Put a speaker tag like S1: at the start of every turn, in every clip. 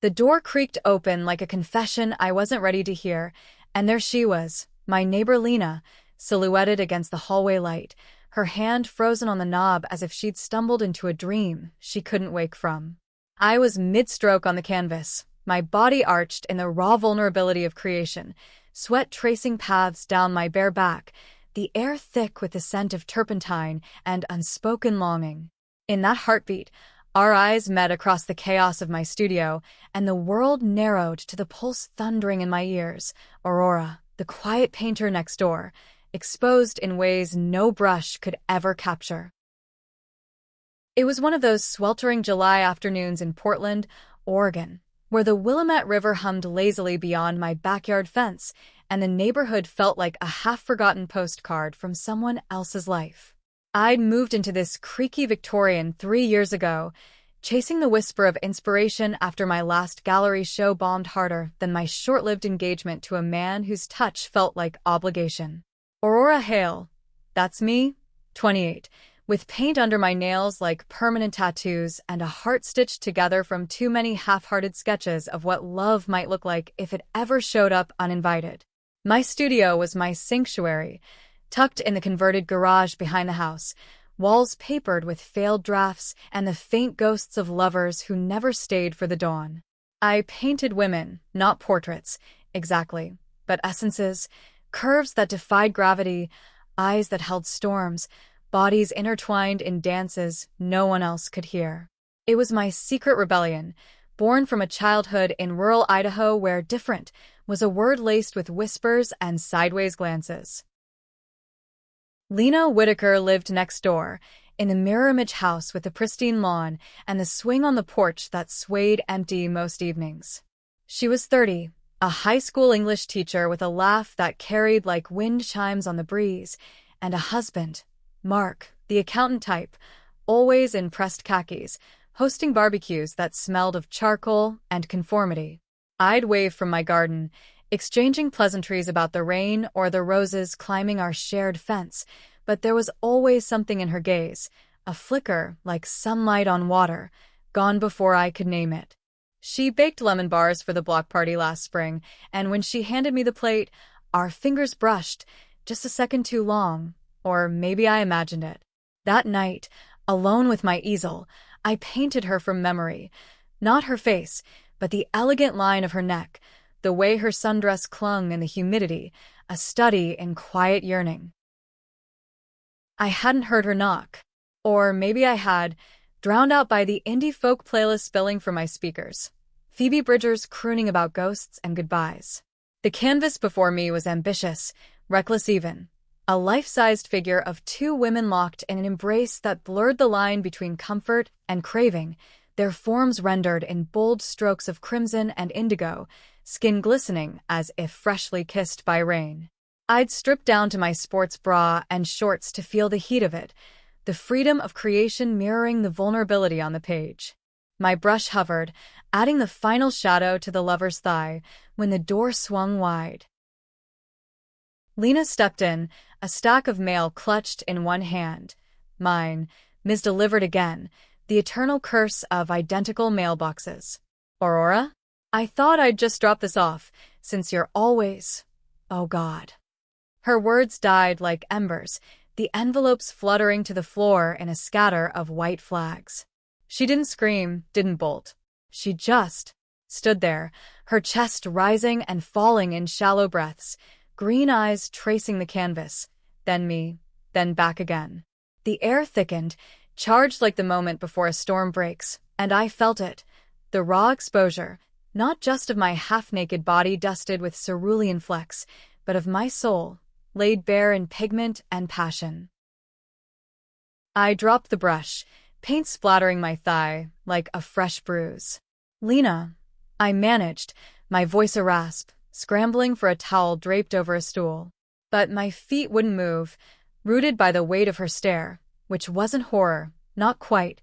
S1: The door creaked open like a confession I wasn't ready to hear, and there she was, my neighbor Lena, silhouetted against the hallway light, her hand frozen on the knob as if she'd stumbled into a dream she couldn't wake from. I was mid-stroke on the canvas, my body arched in the raw vulnerability of creation, sweat tracing paths down my bare back, the air thick with the scent of turpentine and unspoken longing. In that heartbeat, our eyes met across the chaos of my studio, and the world narrowed to the pulse thundering in my ears. Aurora, the quiet painter next door, exposed in ways no brush could ever capture. It was one of those sweltering July afternoons in Portland, Oregon, where the Willamette River hummed lazily beyond my backyard fence, and the neighborhood felt like a half-forgotten postcard from someone else's life. I'd moved into this creaky Victorian 3 years ago, chasing the whisper of inspiration after my last gallery show bombed harder than my short-lived engagement to a man whose touch felt like obligation. Aurora Hale, that's me, 28, with paint under my nails like permanent tattoos and a heart stitched together from too many half-hearted sketches of what love might look like if it ever showed up uninvited. My studio was my sanctuary, tucked in the converted garage behind the house, walls papered with failed drafts and the faint ghosts of lovers who never stayed for the dawn. I painted women, not portraits, exactly, but essences, curves that defied gravity, eyes that held storms, bodies intertwined in dances no one else could hear. It was my secret rebellion, born from a childhood in rural Idaho where different was a word laced with whispers and sideways glances. Lena Whitaker lived next door, in the mirror image house with the pristine lawn and the swing on the porch that swayed empty most evenings. She was 30, a high school English teacher with a laugh that carried like wind chimes on the breeze, and a husband, Mark, the accountant type, always in pressed khakis, hosting barbecues that smelled of charcoal and conformity. I'd wave from my garden, exchanging pleasantries about the rain or the roses climbing our shared fence, but there was always something in her gaze, a flicker like sunlight on water, gone before I could name it. She baked lemon bars for the block party last spring, and when she handed me the plate, our fingers brushed, just a second too long, or maybe I imagined it. That night, alone with my easel, I painted her from memory, not her face, but the elegant line of her neck, the way her sundress clung in the humidity, a study in quiet yearning. I hadn't heard her knock. Or maybe I had, drowned out by the indie folk playlist spilling from my speakers. Phoebe Bridgers crooning about ghosts and goodbyes. The canvas before me was ambitious, reckless even. A life-sized figure of two women locked in an embrace that blurred the line between comfort and craving, their forms rendered in bold strokes of crimson and indigo, skin glistening as if freshly kissed by rain. I'd stripped down to my sports bra and shorts to feel the heat of it, the freedom of creation mirroring the vulnerability on the page. My brush hovered, adding the final shadow to the lover's thigh, when the door swung wide. Lena stepped in, a stack of mail clutched in one hand. Mine, misdelivered again, the eternal curse of identical mailboxes. Aurora? I thought I'd just drop this off, since you're always... Oh God. Her words died like embers, the envelopes fluttering to the floor in a scatter of white flags. She didn't scream, didn't bolt. She just stood there, her chest rising and falling in shallow breaths, green eyes tracing the canvas, then me, then back again. The air thickened, charged like the moment before a storm breaks, and I felt it, the raw exposure, not just of my half-naked body dusted with cerulean flecks, but of my soul, laid bare in pigment and passion. I dropped the brush, paint splattering my thigh like a fresh bruise. Lena, I managed, my voice a rasp, scrambling for a towel draped over a stool. But my feet wouldn't move, rooted by the weight of her stare, which wasn't horror, not quite,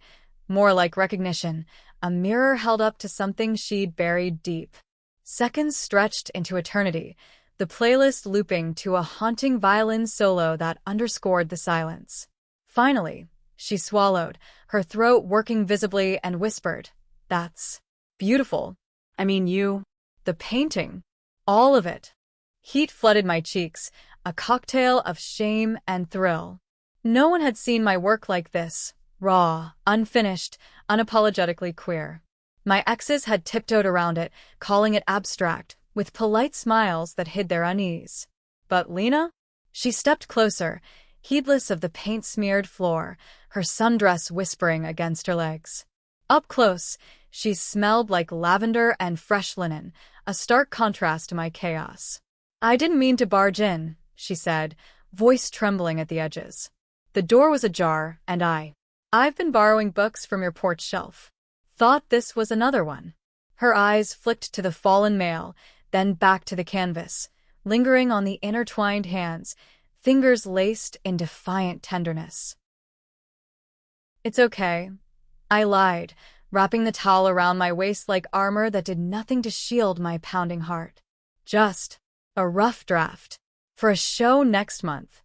S1: more like recognition, a mirror held up to something she'd buried deep. Seconds stretched into eternity, the playlist looping to a haunting violin solo that underscored the silence. Finally, she swallowed, her throat working visibly, and whispered, "That's beautiful." I mean you. The painting. All of it. Heat flooded my cheeks, a cocktail of shame and thrill. No one had seen my work like this, raw, unfinished, unapologetically queer. My exes had tiptoed around it, calling it abstract, with polite smiles that hid their unease. But Lena? She stepped closer, heedless of the paint-smeared floor, her sundress whispering against her legs. Up close, she smelled like lavender and fresh linen, a stark contrast to my chaos. I didn't mean to barge in, she said, voice trembling at the edges. The door was ajar, and I've been borrowing books from your porch shelf. Thought this was another one. Her eyes flicked to the fallen male, then back to the canvas, lingering on the intertwined hands, fingers laced in defiant tenderness. It's okay. I lied, wrapping the towel around my waist like armor that did nothing to shield my pounding heart. Just a rough draft. For a show next month.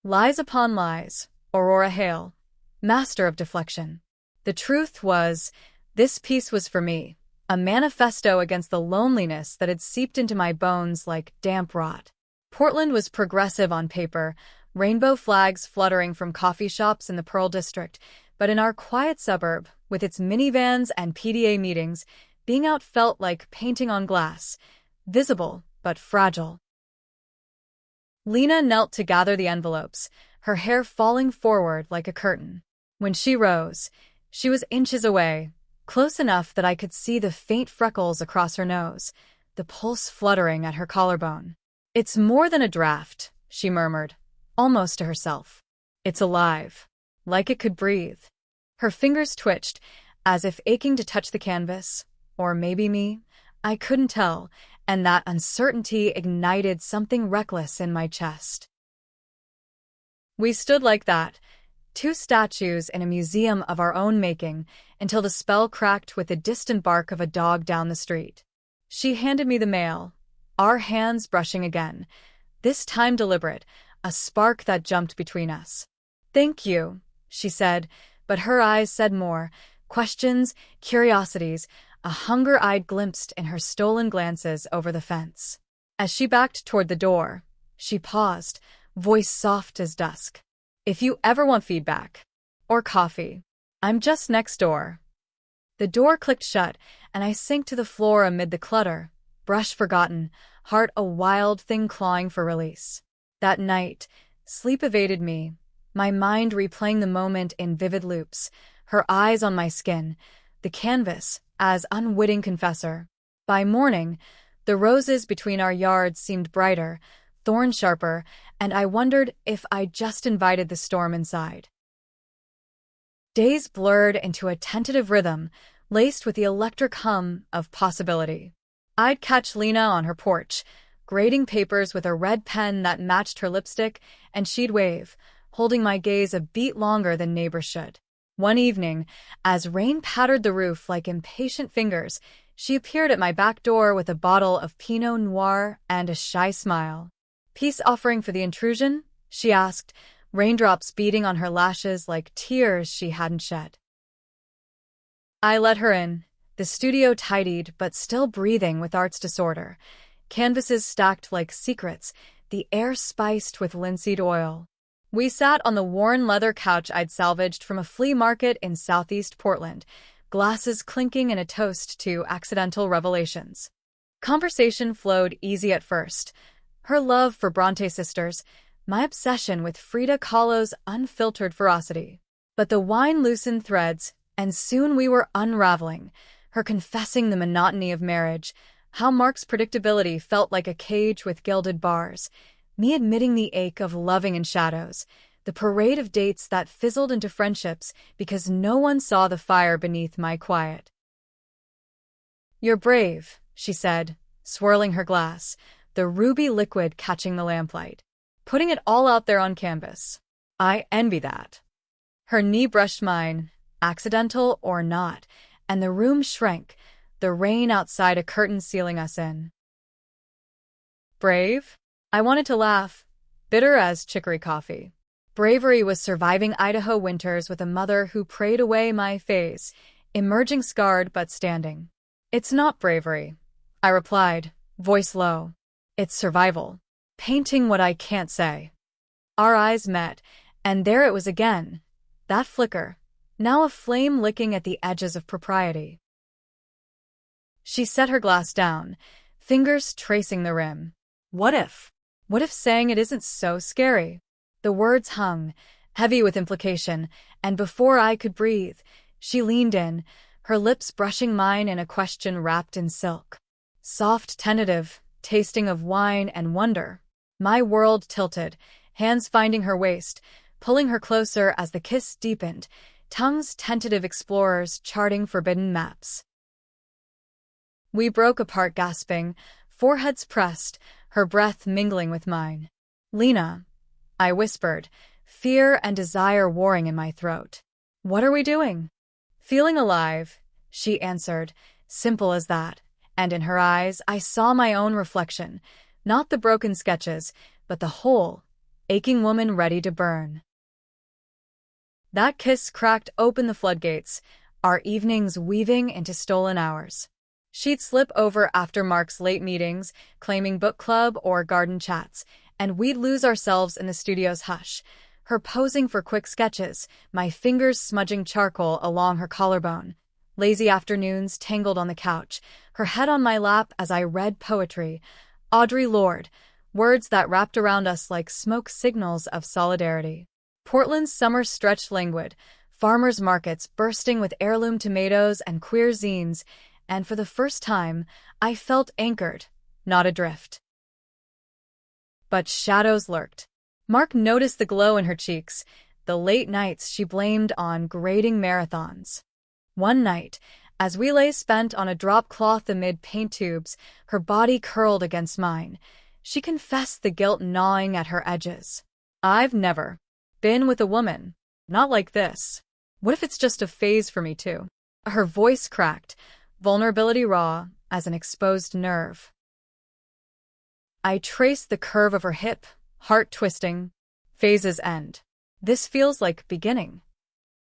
S1: Lies upon lies, Aurora Hale, master of deflection. The truth was, this piece was for me, a manifesto against the loneliness that had seeped into my bones like damp rot. Portland was progressive on paper, rainbow flags fluttering from coffee shops in the Pearl District, but in our quiet suburb, with its minivans and PDA meetings, being out felt like painting on glass, visible but fragile. Lena knelt to gather the envelopes, her hair falling forward like a curtain. When she rose, she was inches away, close enough that I could see the faint freckles across her nose, the pulse fluttering at her collarbone. It's more than a draft, she murmured, almost to herself. It's alive, like it could breathe. Her fingers twitched, as if aching to touch the canvas, or maybe me. I couldn't tell, and that uncertainty ignited something reckless in my chest. We stood like that, two statues in a museum of our own making, until the spell cracked with the distant bark of a dog down the street. She handed me the mail, our hands brushing again, this time deliberate, a spark that jumped between us. Thank you, she said, but her eyes said more, questions, curiosities, a hunger I'd glimpsed in her stolen glances over the fence. As she backed toward the door, she paused, voice soft as dusk. If you ever want feedback, or coffee, I'm just next door. The door clicked shut, and I sank to the floor amid the clutter, brush forgotten, heart a wild thing clawing for release. That night, sleep evaded me, my mind replaying the moment in vivid loops, her eyes on my skin, the canvas as unwitting confessor. By morning, the roses between our yards seemed brighter, thorn sharper, and I wondered if I'd just invited the storm inside. Days blurred into a tentative rhythm, laced with the electric hum of possibility. I'd catch Lena on her porch, grading papers with a red pen that matched her lipstick, and she'd wave, holding my gaze a beat longer than neighbors should. One evening, as rain pattered the roof like impatient fingers, she appeared at my back door with a bottle of Pinot Noir and a shy smile. Peace offering for the intrusion? She asked, raindrops beating on her lashes like tears she hadn't shed. I let her in, the studio tidied but still breathing with art's disorder, canvases stacked like secrets, the air spiced with linseed oil. We sat on the worn leather couch I'd salvaged from a flea market in southeast Portland, glasses clinking in a toast to accidental revelations. Conversation flowed easy at first. Her love for Bronte sisters, my obsession with Frida Kahlo's unfiltered ferocity. But the wine loosened threads, and soon we were unraveling, her confessing the monotony of marriage, how Mark's predictability felt like a cage with gilded bars, me admitting the ache of loving in shadows, the parade of dates that fizzled into friendships because no one saw the fire beneath my quiet. You're brave, she said, swirling her glass, the ruby liquid catching the lamplight, putting it all out there on canvas. I envy that. Her knee brushed mine, accidental or not, and the room shrank, the rain outside a curtain sealing us in. Brave? I wanted to laugh, bitter as chicory coffee. Bravery was surviving Idaho winters with a mother who prayed away my phase, emerging scarred but standing. It's not bravery, I replied, voice low. It's survival. Painting what I can't say. Our eyes met, and there it was again. That flicker, now a flame licking at the edges of propriety. She set her glass down, fingers tracing the rim. What if? What if saying it isn't so scary? The words hung, heavy with implication, and before I could breathe, she leaned in, her lips brushing mine in a question wrapped in silk. Soft, tentative, tasting of wine and wonder. My world tilted, hands finding her waist, pulling her closer as the kiss deepened, tongues tentative explorers charting forbidden maps. We broke apart gasping, foreheads pressed, her breath mingling with mine. Lena, I whispered, fear and desire warring in my throat. What are we doing? Feeling alive, she answered, simple as that, and in her eyes I saw my own reflection, not the broken sketches, but the whole, aching woman ready to burn. That kiss cracked open the floodgates, our evenings weaving into stolen hours. She'd slip over after Mark's late meetings, claiming book club or garden chats, and we'd lose ourselves in the studio's hush, her posing for quick sketches, my fingers smudging charcoal along her collarbone. Lazy afternoons tangled on the couch, her head on my lap as I read poetry. Audre Lorde, words that wrapped around us like smoke signals of solidarity. Portland's summer stretched languid, farmers' markets bursting with heirloom tomatoes and queer zines, and for the first time, I felt anchored, not adrift. But shadows lurked. Mark noticed the glow in her cheeks, the late nights she blamed on grading marathons. One night, as we lay spent on a drop cloth amid paint tubes, her body curled against mine. She confessed the guilt gnawing at her edges. I've never been with a woman. Not like this. What if it's just a phase for me too? Her voice cracked, vulnerability raw as an exposed nerve. I traced the curve of her hip, heart twisting. Phases end. This feels like beginning.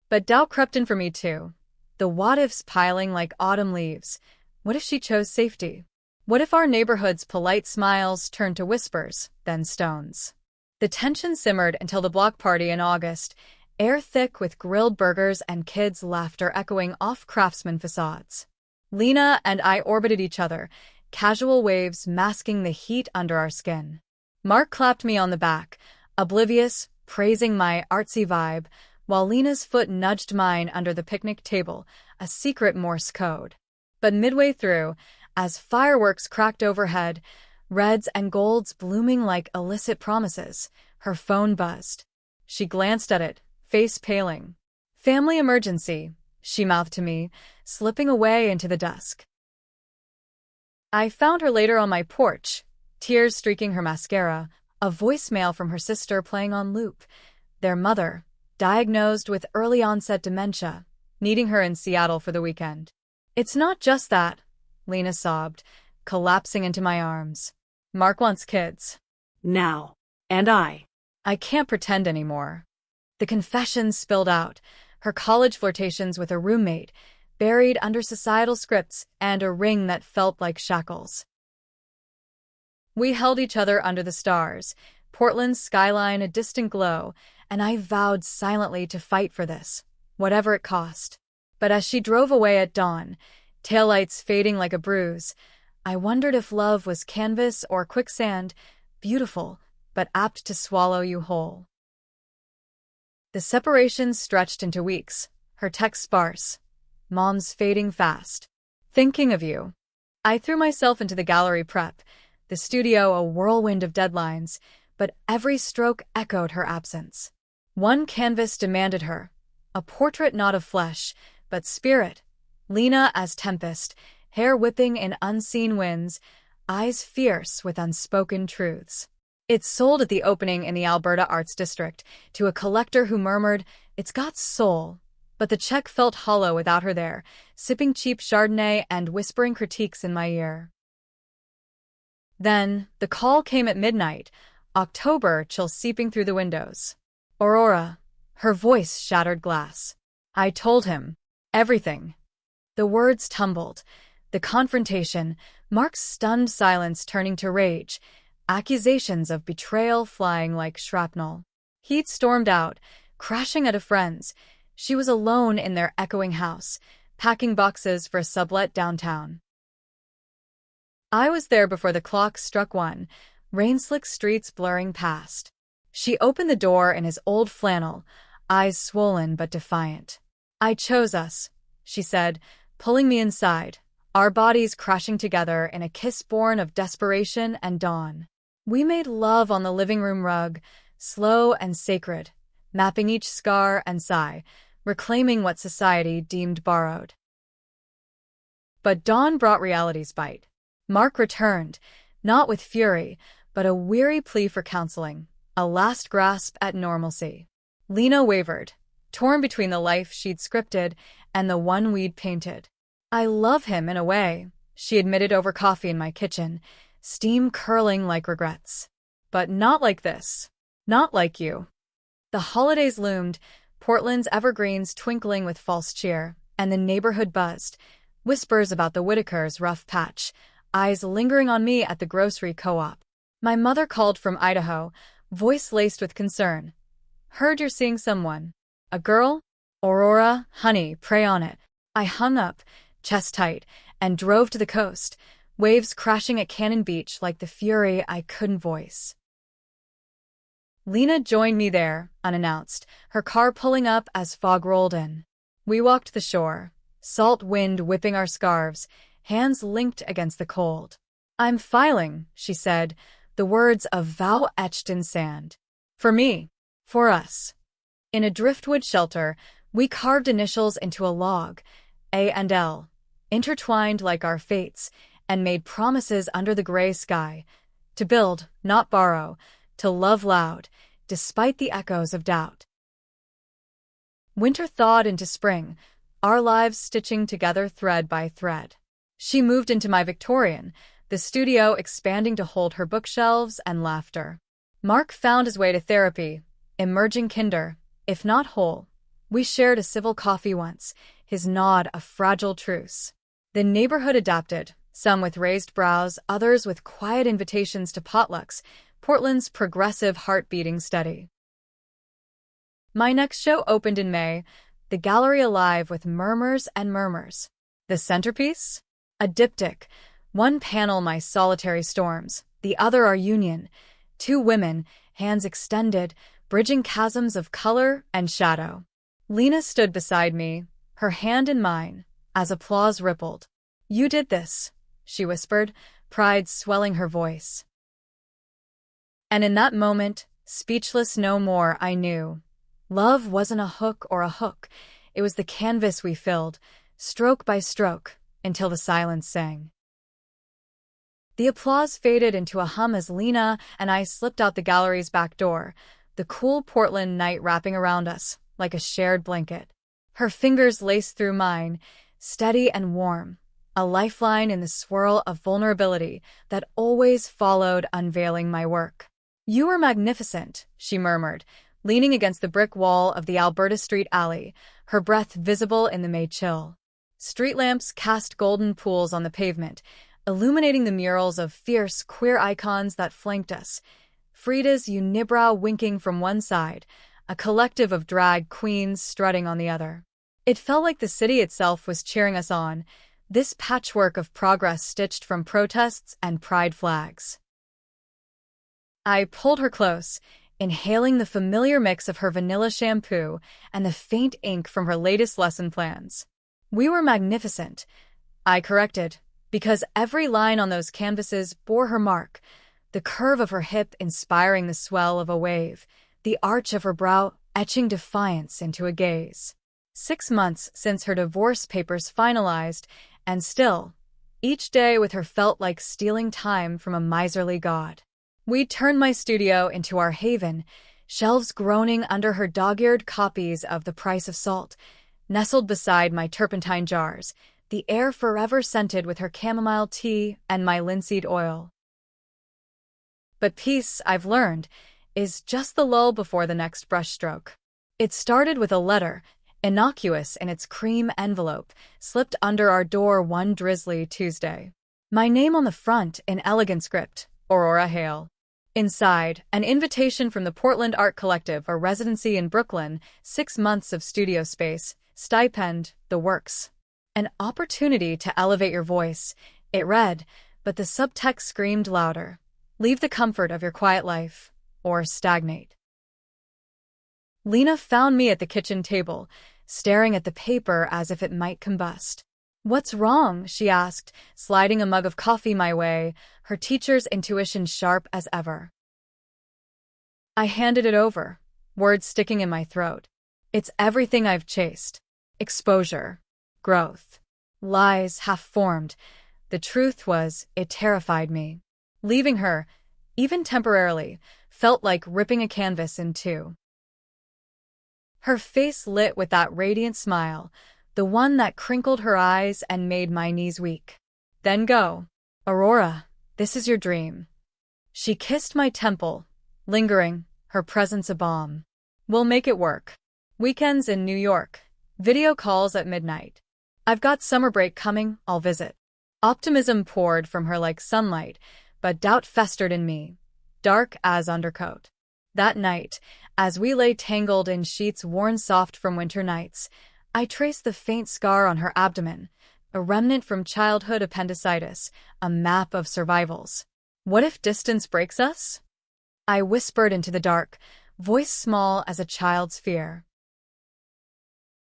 S1: But doubt crept in for me too. The what-ifs piling like autumn leaves. What if she chose safety? What if our neighborhood's polite smiles turned to whispers, then stones? The tension simmered until the block party in August, air thick with grilled burgers and kids' laughter echoing off craftsman facades. Lena and I orbited each other, casual waves masking the heat under our skin. Mark clapped me on the back, oblivious, praising my artsy vibe, while Lena's foot nudged mine under the picnic table, a secret Morse code. But midway through, as fireworks cracked overhead, reds and golds blooming like illicit promises, her phone buzzed. She glanced at it, face paling. Family emergency, she mouthed to me, slipping away into the dusk. I found her later on my porch, tears streaking her mascara, a voicemail from her sister playing on loop. Their mother, diagnosed with early-onset dementia, needing her in Seattle for the weekend. It's not just that, Lena sobbed, collapsing into my arms. Mark wants kids.
S2: Now. And I
S1: can't pretend anymore. The confessions spilled out, her college flirtations with a roommate, buried under societal scripts and a ring that felt like shackles. We held each other under the stars, Portland's skyline a distant glow, and I vowed silently to fight for this, whatever it cost. But as she drove away at dawn, taillights fading like a bruise, I wondered if love was canvas or quicksand, beautiful, but apt to swallow you whole. The separation stretched into weeks, her texts sparse. Mom's fading fast. Thinking of you. I threw myself into the gallery prep, the studio a whirlwind of deadlines, but every stroke echoed her absence. One canvas demanded her, a portrait not of flesh, but spirit. Lena as tempest, hair whipping in unseen winds, eyes fierce with unspoken truths. It sold at the opening in the Alberta Arts District to a collector who murmured, "It's got soul." But the check felt hollow without her there, sipping cheap Chardonnay and whispering critiques in my ear. Then, the call came at midnight, October chill seeping through the windows. Aurora. Her voice shattered glass. I told him. Everything. The words tumbled, The confrontation, Mark's stunned silence turning to rage, accusations of betrayal flying like shrapnel. He'd stormed out, crashing at a friend's. She was alone in their echoing house, packing boxes for a sublet downtown. I was there before the clock struck 1, rain-slick streets blurring past. She opened the door in his old flannel, eyes swollen but defiant. "I chose us," she said, pulling me inside, our bodies crashing together in a kiss born of desperation and dawn. We made love on the living room rug, slow and sacred, mapping each scar and sigh, reclaiming what society deemed borrowed. But dawn brought reality's bite. Mark returned, not with fury, but a weary plea for counseling, a last grasp at normalcy. Lena wavered, torn between the life she'd scripted and the one we'd painted. "I love him in a way," she admitted over coffee in my kitchen, steam curling like regrets. "But not like this. Not like you." The holidays loomed, Portland's evergreens twinkling with false cheer, and the neighborhood buzzed. Whispers about the Whitakers' rough patch, eyes lingering on me at the grocery co-op. My mother called from Idaho, voice laced with concern. "Heard you're seeing someone. A girl? Aurora, honey, pray on it." I hung up, chest tight, and drove to the coast, waves crashing at Cannon Beach like the fury I couldn't voice. Lena joined me there, unannounced, her car pulling up as fog rolled in. We walked the shore, salt wind whipping our scarves, hands linked against the cold. "I'm filing," she said, the words a vow etched in sand. "For me. For us." In a driftwood shelter, we carved initials into a log, A and L, intertwined like our fates, and made promises under the gray sky. To build, not borrow, to love loud, despite the echoes of doubt. Winter thawed into spring, our lives stitching together thread by thread. She moved into my Victorian, the studio expanding to hold her bookshelves and laughter. Mark found his way to therapy, emerging kinder, if not whole. We shared a civil coffee once, his nod a fragile truce. The neighborhood adapted, some with raised brows, others with quiet invitations to potlucks, Portland's progressive heart beating steady. My next show opened in May, the gallery alive with murmurs and murmurs. The centerpiece? A diptych, one panel my solitary storms, the other our union. Two women, hands extended, bridging chasms of color and shadow. Lena stood beside me, her hand in mine, as applause rippled. "You did this," she whispered, pride swelling her voice. And in that moment, speechless no more, I knew. Love wasn't a hook or a hook, it was the canvas we filled, stroke by stroke, until the silence sang. The applause faded into a hum as Lena and I slipped out the gallery's back door, the cool Portland night wrapping around us, like a shared blanket. Her fingers laced through mine, steady and warm, a lifeline in the swirl of vulnerability that always followed unveiling my work. "You were magnificent," she murmured, leaning against the brick wall of the Alberta Street alley, her breath visible in the May chill. Street lamps cast golden pools on the pavement, illuminating the murals of fierce, queer icons that flanked us. Frida's unibrow winking from one side, a collective of drag queens strutting on the other. It felt like the city itself was cheering us on, this patchwork of progress stitched from protests and pride flags. I pulled her close, inhaling the familiar mix of her vanilla shampoo and the faint ink from her latest lesson plans. "We were magnificent," I corrected, because every line on those canvases bore her mark, the curve of her hip inspiring the swell of a wave, the arch of her brow etching defiance into a gaze. 6 months since her divorce papers finalized, and still, each day with her felt like stealing time from a miserly god. We'd turned my studio into our haven, shelves groaning under her dog-eared copies of The Price of Salt, nestled beside my turpentine jars, the air forever scented with her chamomile tea and my linseed oil. But peace, I've learned, is just the lull before the next brushstroke. It started with a letter, innocuous in its cream envelope, slipped under our door one drizzly Tuesday. My name on the front in elegant script, Aurora Hale. Inside, an invitation from the Portland Art Collective, a residency in Brooklyn, 6 months of studio space, stipend, the works. An opportunity to elevate your voice, it read, but the subtext screamed louder. Leave the comfort of your quiet life, or stagnate. Lena found me at the kitchen table, staring at the paper as if it might combust. "What's wrong?" she asked, sliding a mug of coffee my way, her teacher's intuition sharp as ever. I handed it over, words sticking in my throat. It's everything I've chased. Exposure. Growth. Lies half-formed. The truth was, it terrified me. Leaving her, even temporarily, felt like ripping a canvas in two. Her face lit with that radiant smile, the one that crinkled her eyes and made my knees weak. "Then go. Aurora, this is your dream." She kissed my temple, lingering, her presence a balm. "We'll make it work. Weekends in New York. Video calls at midnight. I've got summer break coming, I'll visit." Optimism poured from her like sunlight, but doubt festered in me, dark as undercoat. That night, as we lay tangled in sheets worn soft from winter nights, I traced the faint scar on her abdomen, a remnant from childhood appendicitis, a map of survivals. "What if distance breaks us?" I whispered into the dark, voice small as a child's fear.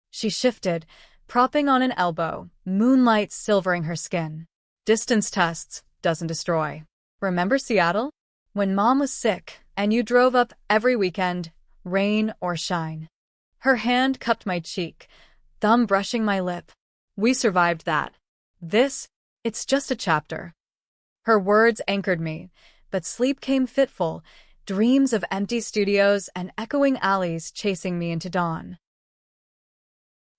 S1: She shifted, propping on an elbow, moonlight silvering her skin. "Distance tests, doesn't destroy. Remember Seattle? When Mom was sick, and you drove up every weekend, rain or shine." Her hand cupped my cheek, thumb brushing my lip. "We survived that. It's just a chapter." Her words anchored me, but sleep came fitful, dreams of empty studios and echoing alleys chasing me into dawn.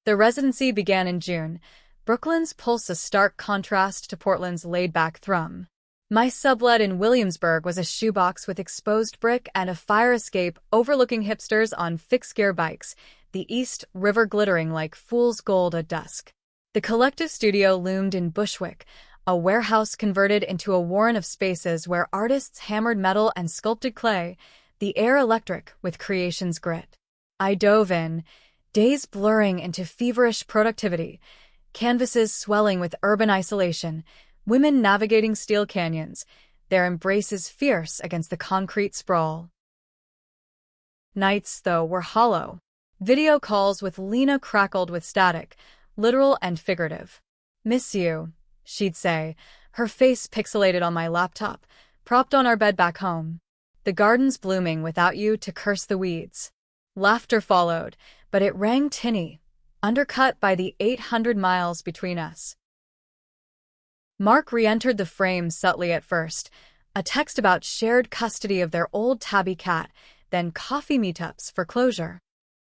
S1: The residency began in June, Brooklyn's pulse a stark contrast to Portland's laid-back thrum. My sublet in Williamsburg was a shoebox with exposed brick and a fire escape overlooking hipsters on fixed-gear bikes, the East River glittering like fool's gold at dusk. The collective studio loomed in Bushwick, a warehouse converted into a warren of spaces where artists hammered metal and sculpted clay, the air electric with creation's grit. I dove in, days blurring into feverish productivity, canvases swelling with urban isolation, women navigating steel canyons, their embraces fierce against the concrete sprawl. Nights, though, were hollow. Video calls with Lena crackled with static, literal and figurative. "Miss you," she'd say, her face pixelated on my laptop, propped on our bed back home. "The garden's blooming without you to curse the weeds." Laughter followed, but it rang tinny, undercut by the 800 miles between us. Mark re-entered the frame subtly at first, a text about shared custody of their old tabby cat, then coffee meetups for closure.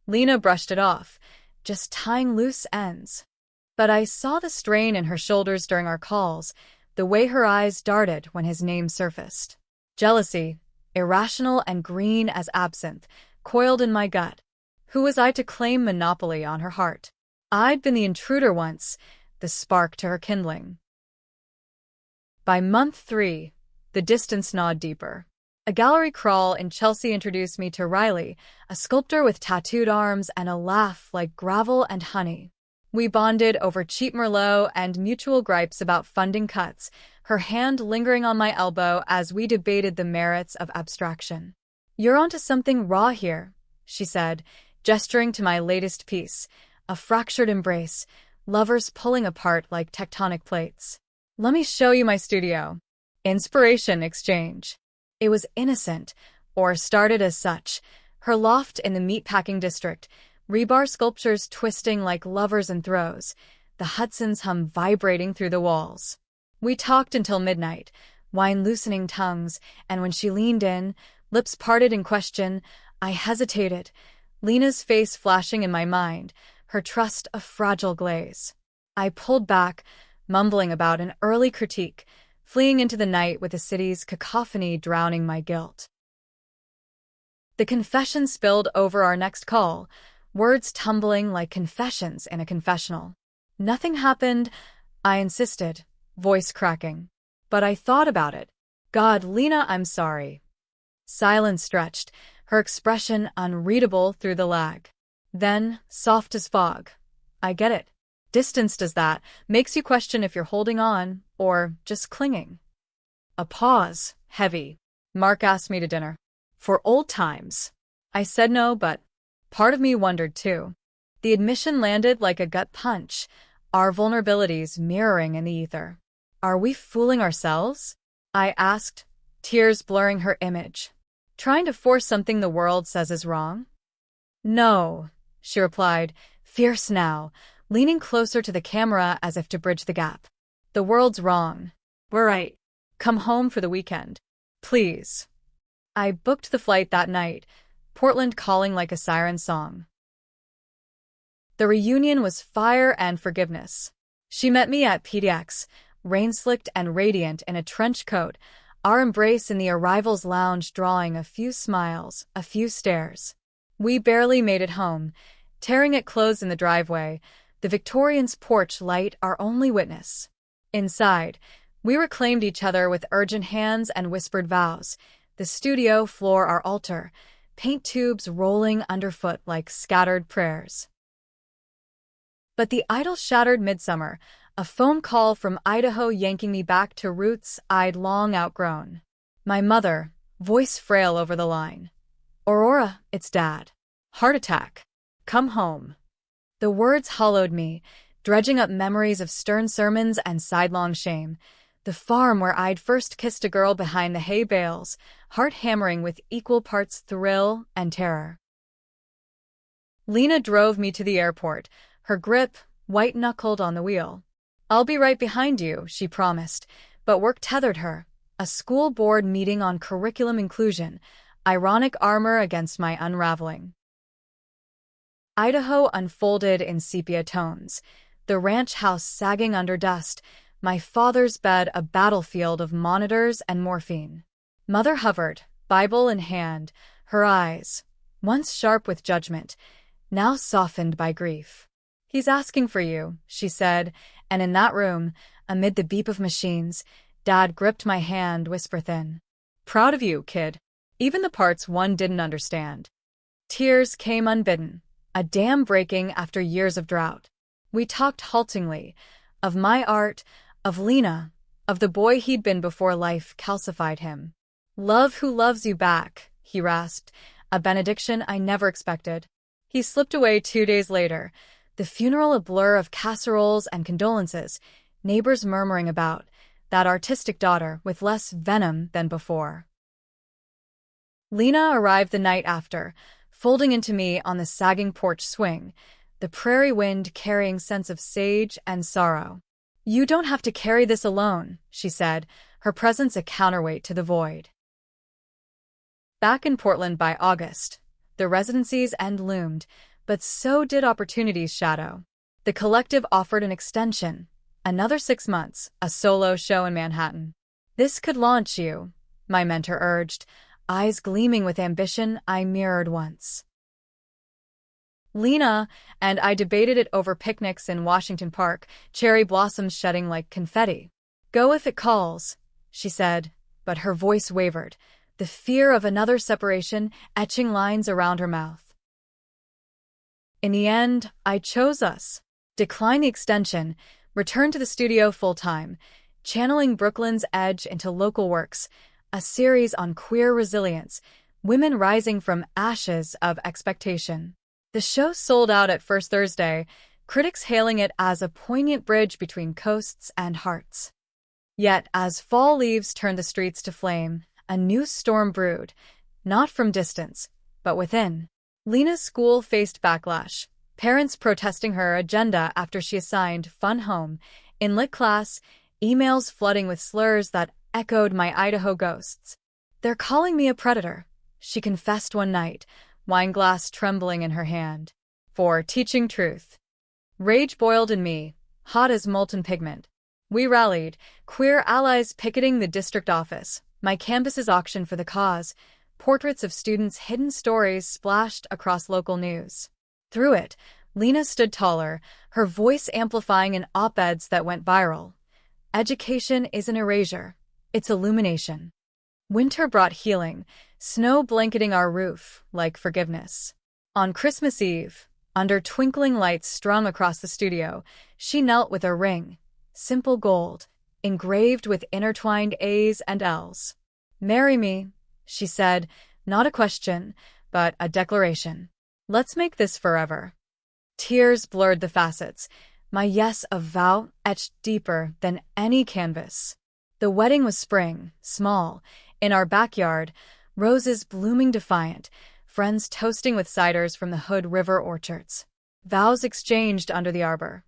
S1: Lena brushed it off, just tying loose ends. But I saw the strain in her shoulders during our calls, the way her eyes darted when his name surfaced. Jealousy, irrational and green as absinthe, coiled in my gut. Who was I to claim monopoly on her heart? I'd been the intruder once, the spark to her kindling. By month 3, the distance gnawed deeper. A gallery crawl in Chelsea introduced me to Riley, a sculptor with tattooed arms and a laugh like gravel and honey. We bonded over cheap Merlot and mutual gripes about funding cuts, her hand lingering on my elbow as we debated the merits of abstraction. "You're onto something raw here," she said, gesturing to my latest piece, a fractured embrace, lovers pulling apart like tectonic plates. "Let me show you my studio." Inspiration exchange. It was innocent, or started as such, her loft in the meatpacking district, rebar sculptures twisting like lovers in throes, the Hudson's hum vibrating through the walls. We talked until midnight, wine-loosening tongues, and when she leaned in, lips parted in question, I hesitated, Lena's face flashing in my mind, her trust a fragile glaze. I pulled back, mumbling about an early critique, fleeing into the night with the city's cacophony drowning my guilt. The confession spilled over our next call, words tumbling like confessions in a confessional. Nothing happened, I insisted, voice cracking. But I thought about it. God, Lena, I'm sorry. Silence stretched, her expression unreadable through the lag. Then, soft as fog. I get it. Distance does that, makes you question if you're holding on, or just clinging. A pause, heavy. Mark asked me to dinner. For old times. I said no, but part of me wondered too. The admission landed like a gut punch, our vulnerabilities mirroring in the ether. Are we fooling ourselves? I asked, tears blurring her image. Trying to force something the world says is wrong? No, she replied, fierce now, leaning closer to the camera as if to bridge the gap. The world's wrong. We're right. Come home for the weekend. Please. I booked the flight that night, Portland calling like a siren song. The reunion was fire and forgiveness. She met me at PDX, rain-slicked and radiant in a trench coat, our embrace in the arrivals lounge drawing a few smiles, a few stares. We barely made it home, tearing at clothes in the driveway, the Victorian's porch light our only witness. Inside, we reclaimed each other with urgent hands and whispered vows, the studio floor our altar, paint tubes rolling underfoot like scattered prayers. But the idyll shattered midsummer, a phone call from Idaho yanking me back to roots I'd long outgrown. My mother, voice frail over the line. Aurora, it's Dad. Heart attack. Come home. The words hollowed me, dredging up memories of stern sermons and sidelong shame. The farm where I'd first kissed a girl behind the hay bales, heart hammering with equal parts thrill and terror. Lena drove me to the airport, her grip white-knuckled on the wheel. I'll be right behind you, she promised, but work tethered her. A school board meeting on curriculum inclusion, ironic armor against my unraveling. Idaho unfolded in sepia tones, the ranch house sagging under dust, my father's bed a battlefield of monitors and morphine. Mother hovered, Bible in hand, her eyes, once sharp with judgment, now softened by grief. He's asking for you, she said, and in that room, amid the beep of machines, Dad gripped my hand, whisper thin. Proud of you, kid. Even the parts one didn't understand. Tears came unbidden, a dam breaking after years of drought. We talked haltingly, of my art, of Lena, of the boy he'd been before life calcified him. Love who loves you back, he rasped, a benediction I never expected. He slipped away 2 days later, the funeral a blur of casseroles and condolences, neighbors murmuring about that artistic daughter with less venom than before. Lena arrived the night after, folding into me on the sagging porch swing, the prairie wind carrying scents of sage and sorrow. You don't have to carry this alone, she said, her presence a counterweight to the void. Back in Portland by August, the residency's end loomed, but so did opportunity's shadow. The collective offered an extension, another 6 months, a solo show in Manhattan. This could launch you, my mentor urged, eyes gleaming with ambition I mirrored once. Lena and I debated it over picnics in Washington Park, cherry blossoms shedding like confetti. Go if it calls, she said, but her voice wavered, the fear of another separation etching lines around her mouth. In the end, I chose us. Decline the extension, return to the studio full-time, channeling Brooklyn's edge into local works, a series on queer resilience, women rising from ashes of expectation. The show sold out at first Thursday, critics hailing it as a poignant bridge between coasts and hearts. Yet, as fall leaves turned the streets to flame, a new storm brewed, not from distance, but within. Lena's school faced backlash, parents protesting her agenda after she assigned Fun Home. In lit class, emails flooding with slurs that echoed my Idaho ghosts. They're calling me a predator, she confessed one night, wine glass trembling in her hand, for teaching truth. Rage boiled in me, hot as molten pigment. We rallied, queer allies picketing the district office, my campus's auction for the cause, portraits of students' hidden stories splashed across local news. Through it, Lena stood taller, her voice amplifying in op-eds that went viral. Education isn't erasure, it's illumination. Winter brought healing, snow blanketing our roof like forgiveness. On Christmas Eve, under twinkling lights strung across the studio, she knelt with a ring, simple gold, engraved with intertwined A's and L's. "Marry me," she said, not a question, but a declaration. "Let's make this forever." Tears blurred the facets, my yes a vow etched deeper than any canvas. The wedding was spring, small, in our backyard, roses blooming defiant, friends toasting with ciders from the Hood River orchards. Vows exchanged under the arbor.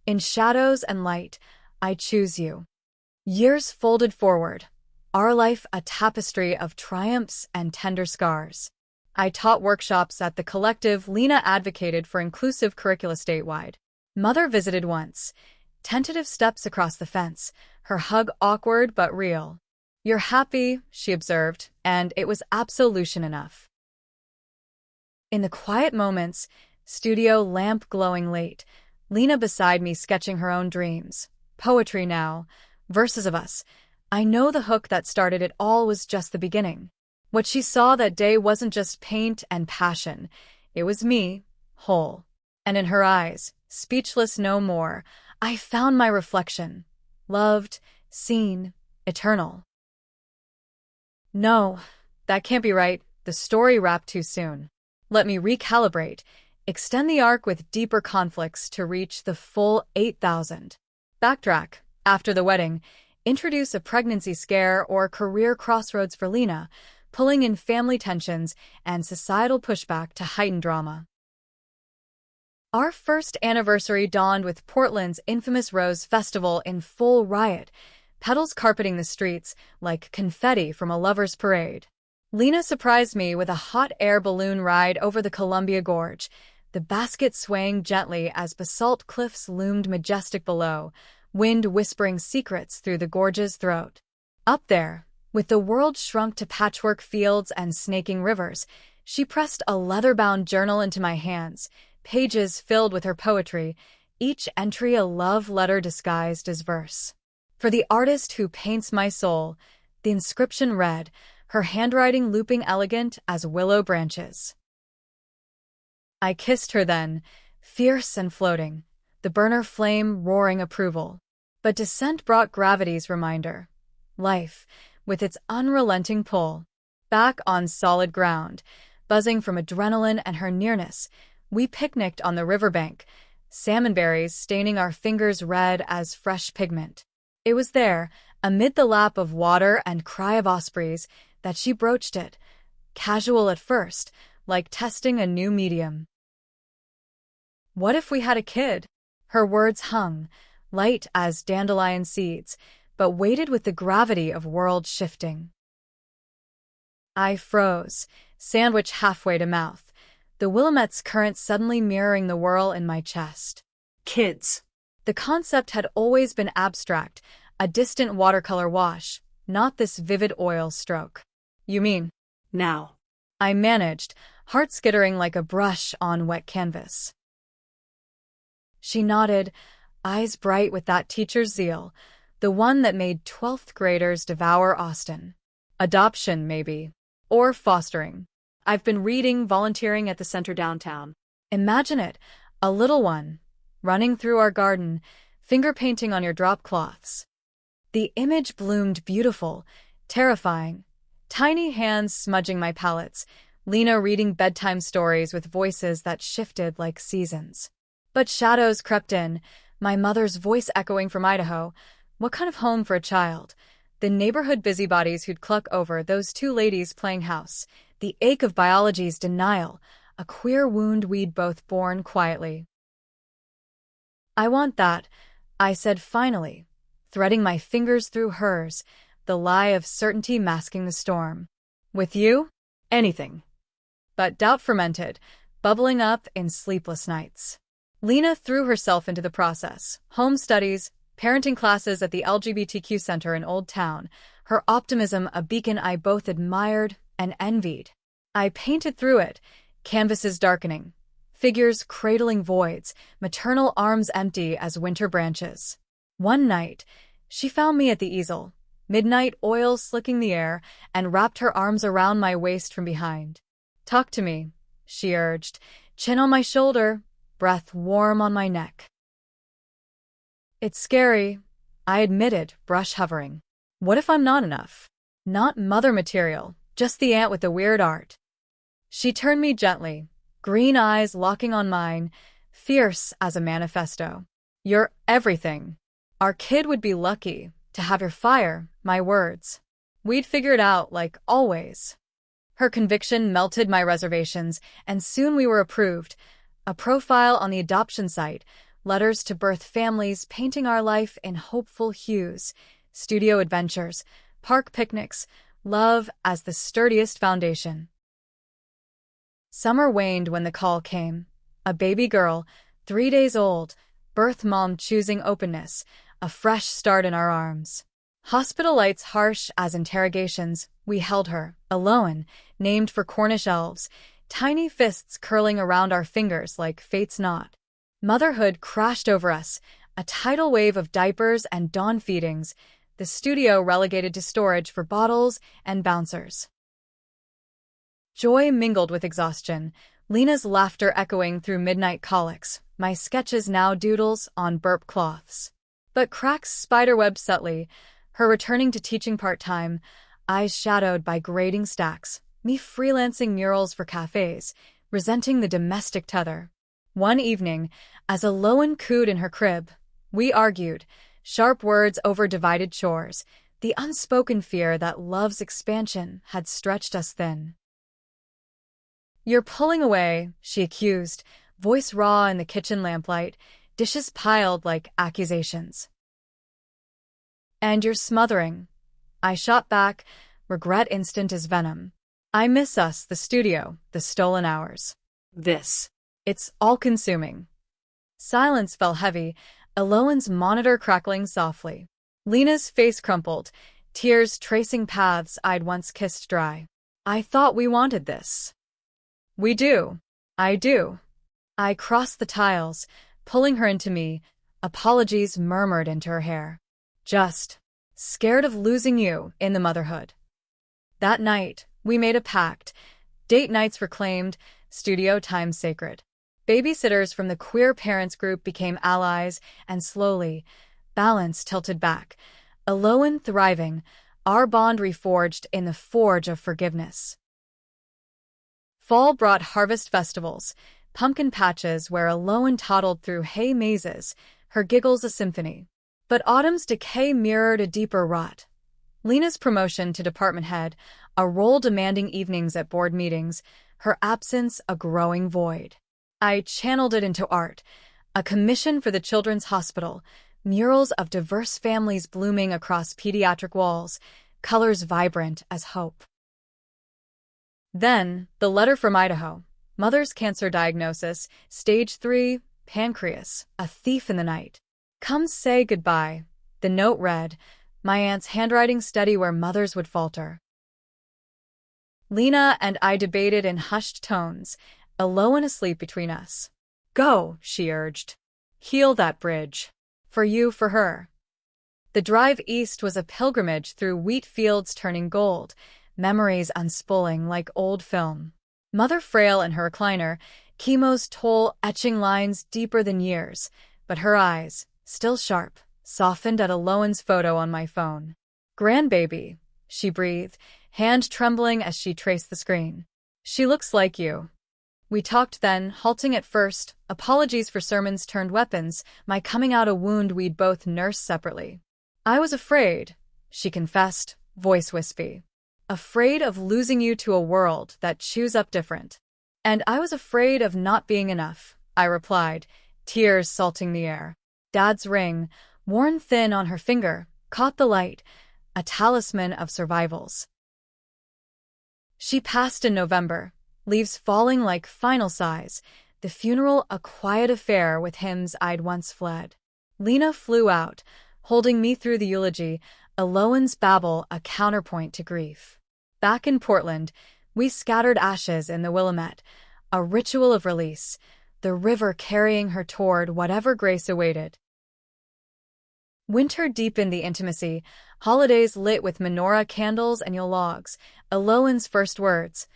S1: In shadows and light, I choose you. Years folded forward, our life a tapestry of triumphs and tender scars. I taught workshops at the collective. Lena advocated for inclusive curricula statewide. Mother visited once. Tentative steps across the fence, her hug awkward but real. "You're happy," she observed, and it was absolution enough. In the quiet moments, studio lamp glowing late, Lena beside me sketching her own dreams. Poetry now, verses of us. I know the hook that started it all was just the beginning. What she saw that day wasn't just paint and passion. It was me, whole. And in her eyes, speechless no more, I found my reflection. Loved, seen, eternal. No, that can't be right. The story wrapped too soon. Let me recalibrate, extend the arc with deeper conflicts to reach the full 8,000. Backtrack, after the wedding, introduce a pregnancy scare or career crossroads for Lena, pulling in family tensions and societal pushback to heighten drama. Our first anniversary dawned with Portland's infamous Rose Festival in full riot, petals carpeting the streets like confetti from a lover's parade. Lena surprised me with a hot air balloon ride over the Columbia Gorge, the basket swaying gently as basalt cliffs loomed majestic below, wind whispering secrets through the gorge's throat. Up there, with the world shrunk to patchwork fields and snaking rivers, she pressed a leather-bound journal into my hands, pages filled with her poetry, each entry a love letter disguised as verse. "For the artist who paints my soul," the inscription read, her handwriting looping elegant as willow branches. I kissed her then, fierce and floating, the burner flame roaring approval. But descent brought gravity's reminder. Life, with its unrelenting pull. Back on solid ground, buzzing from adrenaline and her nearness, we picnicked on the riverbank, salmonberries staining our fingers red as fresh pigment. It was there, amid the lap of water and cry of ospreys, that she broached it, casual at first, like testing a new medium. "What if we had a kid?" Her words hung, light as dandelion seeds, but weighted with the gravity of world shifting. I froze, sandwich halfway to mouth, the Willamette's current suddenly mirroring the whirl in my chest.
S2: Kids.
S1: The concept had always been abstract, a distant watercolor wash, not this vivid oil stroke. "You mean?"
S2: Now.
S1: I managed, heart skittering like a brush on wet canvas. She nodded, eyes bright with that teacher's zeal, the one that made 12th graders devour Austen. Adoption, maybe. Or fostering.
S2: I've been reading, volunteering at the center downtown.
S1: Imagine it, a little one, running through our garden, finger painting on your drop cloths. The image bloomed beautiful, terrifying. Tiny hands smudging my palettes, Lena reading bedtime stories with voices that shifted like seasons. But shadows crept in, my mother's voice echoing from Idaho. What kind of home for a child? The neighborhood busybodies who'd cluck over those two ladies playing house. The ache of biology's denial, a queer wound we'd both borne quietly. "I want that," I said finally, threading my fingers through hers, the lie of certainty masking the storm. "With you? Anything." But doubt fermented, bubbling up in sleepless nights. Lena threw herself into the process. Home studies, parenting classes at the LGBTQ Center in Old Town, her optimism a beacon I both admired and envied. I painted through it, canvases darkening, figures cradling voids, maternal arms empty as winter branches. One night, she found me at the easel, midnight oil slicking the air, and wrapped her arms around my waist from behind. "Talk to me," she urged, chin on my shoulder, breath warm on my neck. "It's scary," I admitted, brush hovering. "What if I'm not enough? Not mother material, just the aunt with the weird art." She turned me gently, green eyes locking on mine, fierce as a manifesto. "You're everything. Our kid would be lucky to have your fire," my words. "We'd figure it out like always." Her conviction melted my reservations, and soon we were approved. A profile on the adoption site, letters to birth families painting our life in hopeful hues, studio adventures, park picnics, love as the sturdiest foundation. Summer waned when the call came. A baby girl, 3 days old, birth mom choosing openness, a fresh start in our arms. Hospital lights harsh as interrogations, we held her, Aloan, named for Cornish elves, tiny fists curling around our fingers like fate's knot. Motherhood crashed over us, a tidal wave of diapers and dawn feedings, the studio relegated to storage for bottles and bouncers. Joy mingled with exhaustion, Lena's laughter echoing through midnight colics, my sketches now doodles on burp cloths. But cracks spiderweb subtly, her returning to teaching part-time, eyes shadowed by grading stacks, me freelancing murals for cafes, resenting the domestic tether. One evening, as Aloan cooed in her crib, we argued, sharp words over divided chores, the unspoken fear that love's expansion had stretched us thin. "You're pulling away," she accused, voice raw in the kitchen lamplight, dishes piled like accusations. "And you're smothering," I shot back, regret instant as venom. "I miss us, the studio, the stolen hours.
S2: This.
S1: It's all-consuming." Silence fell heavy, Aloan's monitor crackling softly. Lena's face crumpled, tears tracing paths I'd once kissed dry. "I thought we wanted this." "We do. I do." I crossed the tiles, pulling her into me, apologies murmured into her hair. "Just scared of losing you in the motherhood." That night, we made a pact. Date nights reclaimed, studio time sacred. Babysitters from the queer parents group became allies, and slowly, balance tilted back. Aloan thriving, our bond reforged in the forge of forgiveness. Fall brought harvest festivals, pumpkin patches where Aloan toddled through hay mazes, her giggles a symphony. But autumn's decay mirrored a deeper rot. Lena's promotion to department head, a role demanding evenings at board meetings, her absence a growing void. I channeled it into art, a commission for the Children's Hospital, murals of diverse families blooming across pediatric walls, colors vibrant as hope. Then, the letter from Idaho. Mother's cancer diagnosis, stage 3, pancreas, a thief in the night. "Come say goodbye," the note read, my aunt's handwriting steady where mothers would falter. Lena and I debated in hushed tones, Aloan asleep between us. "Go," she urged. "Heal that bridge. For you, for her." The drive east was a pilgrimage through wheat fields turning gold, memories unspooling like old film. Mother frail in her recliner, chemo's toll etching lines deeper than years, but her eyes, still sharp, softened at Aloan's photo on my phone. "Grandbaby," she breathed, hand trembling as she traced the screen. "She looks like you." We talked then, halting at first, apologies for sermons turned weapons, my coming out a wound we'd both nursed separately. "I was afraid," she confessed, voice wispy. "Afraid of losing you to a world that chews up different." "And I was afraid of not being enough," I replied, tears salting the air. Dad's ring, worn thin on her finger, caught the light, a talisman of survivals. She passed in November, leaves falling like final sighs, the funeral a quiet affair with hymns I'd once fled. Lena flew out, holding me through the eulogy, Aloan's babble a counterpoint to grief. Back in Portland, we scattered ashes in the Willamette, a ritual of release, the river carrying her toward whatever grace awaited. Winter deepened the intimacy, holidays lit with menorah candles and Yule logs. Alohan's first words,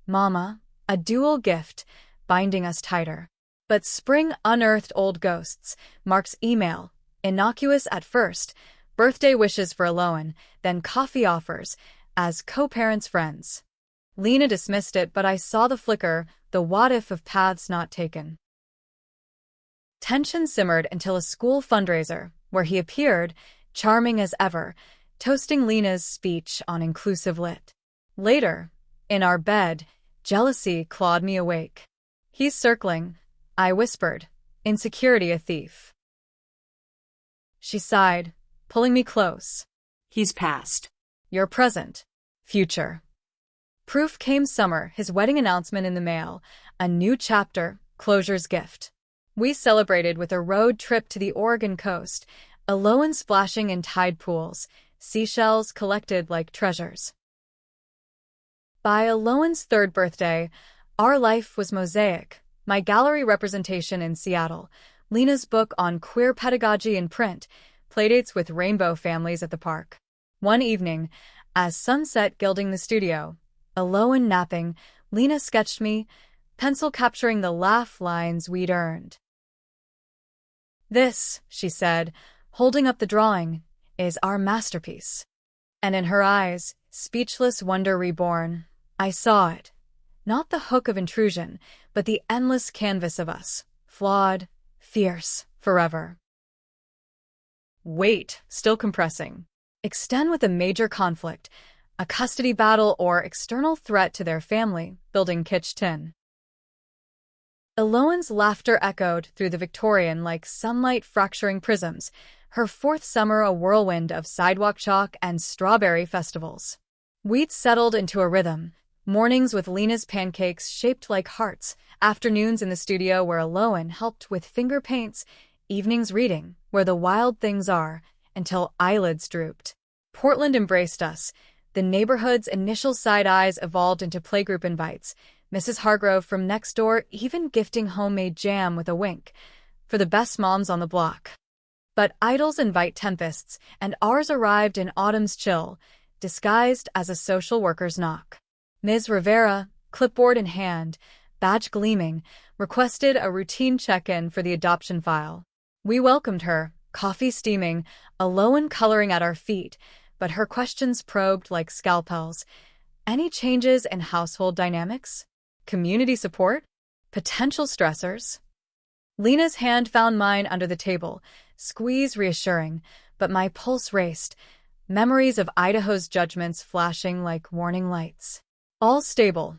S1: "Mama," a dual gift, binding us tighter. But spring unearthed old ghosts. Mark's email, innocuous at first, birthday wishes for Alohan, then coffee offers, as co-parents friends. Lena dismissed it, but I saw the flicker, the what-if of paths not taken. Tension simmered until a school fundraiser, where he appeared, charming as ever, toasting Lena's speech on inclusive lit. Later, in our bed, jealousy clawed me awake. "He's circling," I whispered, insecurity a thief. She sighed, pulling me close.
S2: "He's past."
S1: "You're present. Future." Proof came summer, his wedding announcement in the mail, a new chapter, closure's gift. We celebrated with a road trip to the Oregon coast, Alohan splashing in tide pools, seashells collected like treasures. By Alohan's third birthday, our life was mosaic, my gallery representation in Seattle, Lena's book on queer pedagogy in print, playdates with rainbow families at the park. One evening, as sunset gilding the studio, Alohan napping, Lena sketched me, pencil capturing the laugh lines we'd earned. "This," she said, holding up the drawing, "is our masterpiece." And in her eyes, speechless wonder reborn, I saw it. Not the hook of intrusion, but the endless canvas of us, flawed, fierce, forever. Wait, still compressing. Extend with a major conflict, a custody battle or external threat to their family, building Kitsch 10. Alohan's laughter echoed through the Victorian like sunlight fracturing prisms, her fourth summer a whirlwind of sidewalk chalk and strawberry festivals. We'd settled into a rhythm, mornings with Lena's pancakes shaped like hearts, afternoons in the studio where Alohan helped with finger paints, evenings reading, where the wild things are, until eyelids drooped. Portland embraced us. The neighborhood's initial side eyes evolved into playgroup invites, Mrs. Hargrove from next door even gifting homemade jam with a wink, for the best moms on the block. But idols invite tempests, and ours arrived in autumn's chill, disguised as a social worker's knock. Ms. Rivera, clipboard in hand, badge gleaming, requested a routine check-in for the adoption file. We welcomed her, coffee steaming, Alohan coloring at our feet, but her questions probed like scalpels. Any changes in household dynamics? Community support? Potential stressors? Lena's hand found mine under the table, squeeze reassuring, but my pulse raced, memories of Idaho's judgments flashing like warning lights. "All stable,"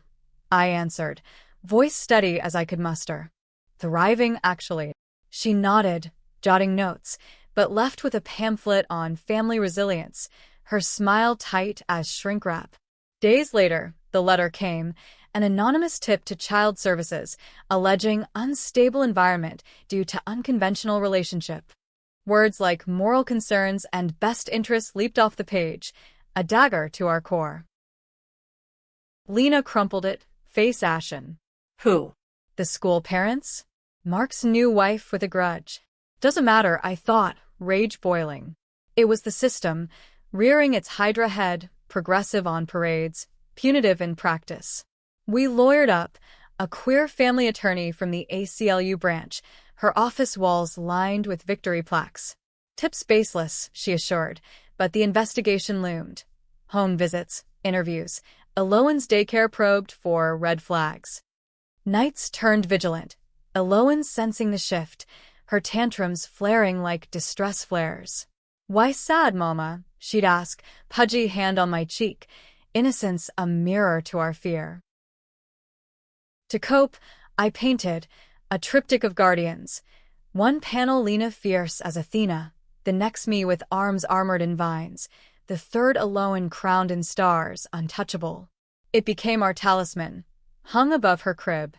S1: I answered, voice steady as I could muster. "Thriving, actually." She nodded, jotting notes, but left with a pamphlet on family resilience, her smile tight as shrink wrap. Days later, the letter came, an anonymous tip to child services, alleging unstable environment due to unconventional relationship. Words like moral concerns and best interests leaped off the page, a dagger to our core. Lena crumpled it, face ashen.
S2: "Who?"
S1: "The school parents? Mark's new wife with a grudge." "Doesn't matter," I thought, rage boiling. It was the system, rearing its hydra head, progressive on parades, punitive in practice. We lawyered up, a queer family attorney from the ACLU branch, her office walls lined with victory plaques. "Tips baseless," she assured, but the investigation loomed. Home visits, interviews, Alohan's daycare probed for red flags. Nights turned vigilant, Alohan sensing the shift, her tantrums flaring like distress flares. "Why sad, Mama?" she'd ask, pudgy hand on my cheek, innocence a mirror to our fear. To cope, I painted, a triptych of guardians. One panel Lena fierce as Athena, the next me with arms armored in vines, the third Alohan crowned in stars, untouchable. It became our talisman, hung above her crib.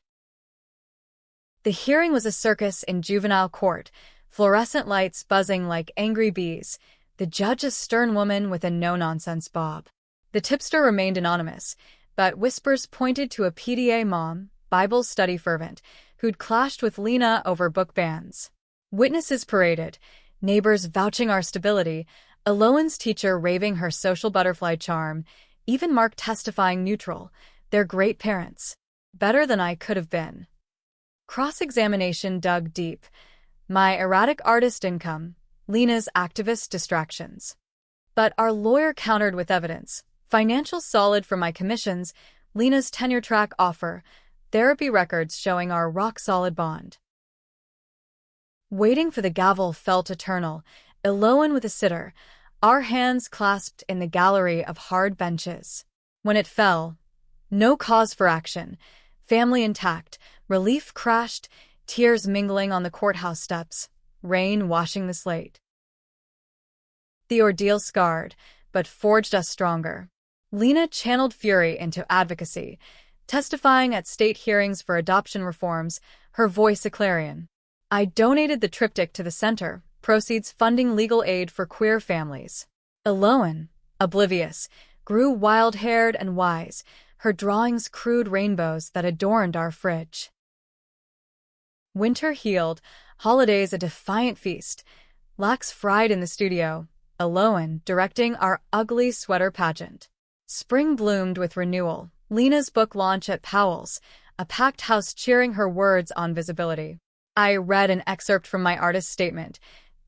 S1: The hearing was a circus in juvenile court, fluorescent lights buzzing like angry bees, the judge a stern woman with a no-nonsense bob. The tipster remained anonymous, but whispers pointed to a PDA mom, Bible study fervent, who'd clashed with Lena over book bans. Witnesses paraded, neighbors vouching our stability, Aloan's teacher raving her social butterfly charm, even Mark testifying neutral. They're great parents. Better than I could have been. Cross-examination dug deep. My erratic artist income, Lena's activist distractions. But our lawyer countered with evidence. Financial solid from my commissions, Lena's tenure-track offer, therapy records showing our rock-solid bond. Waiting for the gavel felt eternal, Aloan with a sitter, our hands clasped in the gallery of hard benches. When it fell, no cause for action, family intact, relief crashed, tears mingling on the courthouse steps, rain washing the slate. The ordeal scarred, but forged us stronger. Lena channeled fury into advocacy, testifying at state hearings for adoption reforms, her voice a clarion. I donated the triptych to the center, proceeds funding legal aid for queer families. Aloan, oblivious, grew wild-haired and wise, her drawings crude rainbows that adorned our fridge. Winter healed, holidays a defiant feast, lax fried in the studio, Aloan directing our ugly sweater pageant. Spring bloomed with renewal, Lena's book launch at Powell's, a packed house cheering her words on visibility. I read an excerpt from my artist's statement,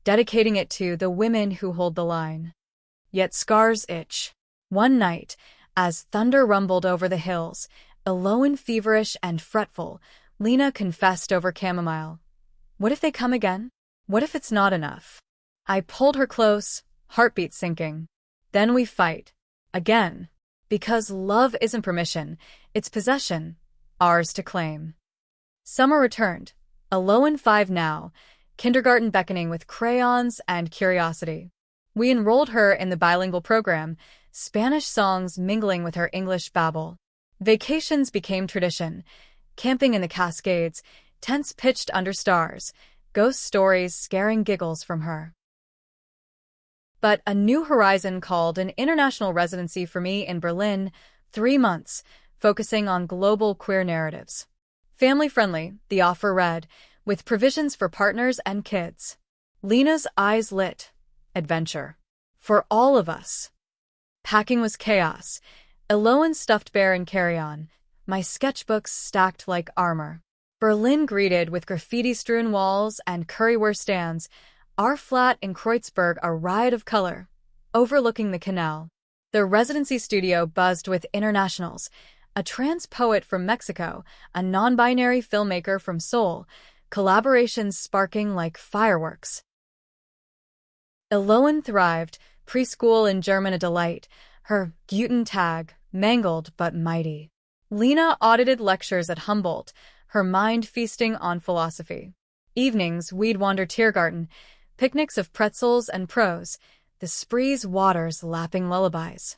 S1: dedicating it to the women who hold the line. Yet scars itch. One night, as thunder rumbled over the hills, Aloan feverish and fretful, Lena confessed over chamomile. What if they come again? What if it's not enough? I pulled her close, heartbeat sinking. Then we fight. Again. Because love isn't permission, it's possession, ours to claim. Summer returned. Aloan 5 now, kindergarten beckoning with crayons and curiosity. We enrolled her in the bilingual program, Spanish songs mingling with her English babble. Vacations became tradition, camping in the Cascades, tents pitched under stars, ghost stories scaring giggles from her. But a new horizon called, an international residency for me in Berlin, 3 months, focusing on global queer narratives. Family-friendly, the offer read, with provisions for partners and kids. Lena's eyes lit. Adventure. For all of us. Packing was chaos. Aloan stuffed bear and carry-on, my sketchbooks stacked like armor. Berlin greeted with graffiti-strewn walls and currywurst stands, our flat in Kreuzberg a riot of color, overlooking the canal. The residency studio buzzed with internationals, a trans poet from Mexico, a non-binary filmmaker from Seoul, collaborations sparking like fireworks. Aloan thrived, preschool in German a delight, her Guten Tag, mangled but mighty. Lena audited lectures at Humboldt, her mind feasting on philosophy. Evenings, we'd wander Tiergarten, picnics of pretzels and prose, the Spree's waters lapping lullabies.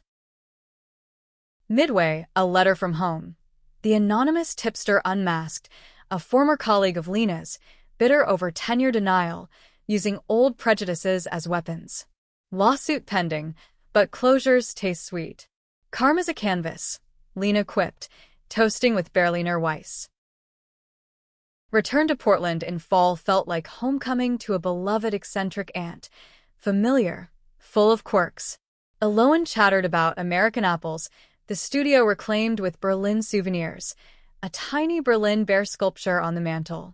S1: Midway, a letter from home. The anonymous tipster unmasked, a former colleague of Lena's, bitter over tenure denial, using old prejudices as weapons. Lawsuit pending, but closures taste sweet. Karma's a canvas, Lena quipped, toasting with Berliner Weiss. Return to Portland in fall felt like homecoming to a beloved eccentric aunt, familiar, full of quirks. Aloan chattered about American apples, the studio reclaimed with Berlin souvenirs, a tiny Berlin bear sculpture on the mantel.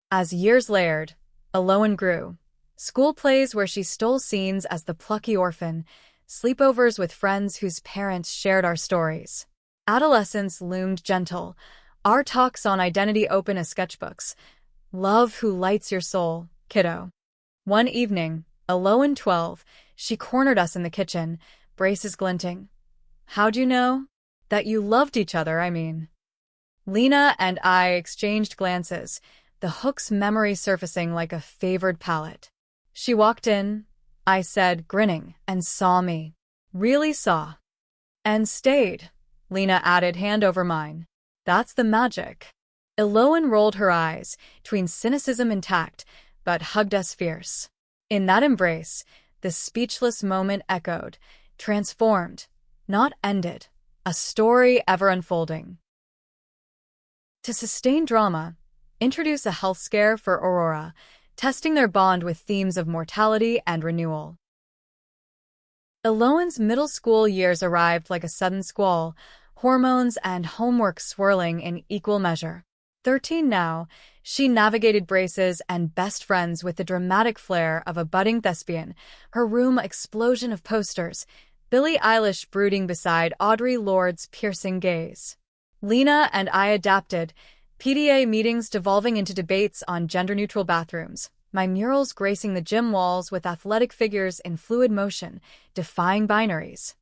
S1: As years layered, Aloan grew. School plays where she stole scenes as the plucky orphan, sleepovers with friends whose parents shared our stories. Adolescence loomed gentle, our talks on identity open as sketchbooks. Love who lights your soul, kiddo. One evening, Aloan 12, she cornered us in the kitchen, braces glinting. How'd you know? That you loved each other, I mean. Lena and I exchanged glances, the hook's memory surfacing like a favored palette. She walked in, I said, grinning, and saw me. Really saw. And stayed, Lena added, hand over mine. That's the magic. Aloan rolled her eyes, between cynicism and tact, but hugged us fierce. In that embrace, the speechless moment echoed, transformed, not ended, a story ever unfolding. To sustain drama, introduce a health scare for Aurora, testing their bond with themes of mortality and renewal. Eloan's middle school years arrived like a sudden squall, hormones and homework swirling in equal measure. 13 now, she navigated braces and best friends with the dramatic flair of a budding thespian, her room explosion of posters, Billie Eilish brooding beside Audre Lorde's piercing gaze. Lena and I adapted, PTA meetings devolving into debates on gender-neutral bathrooms, my murals gracing the gym walls with athletic figures in fluid motion, defying binaries.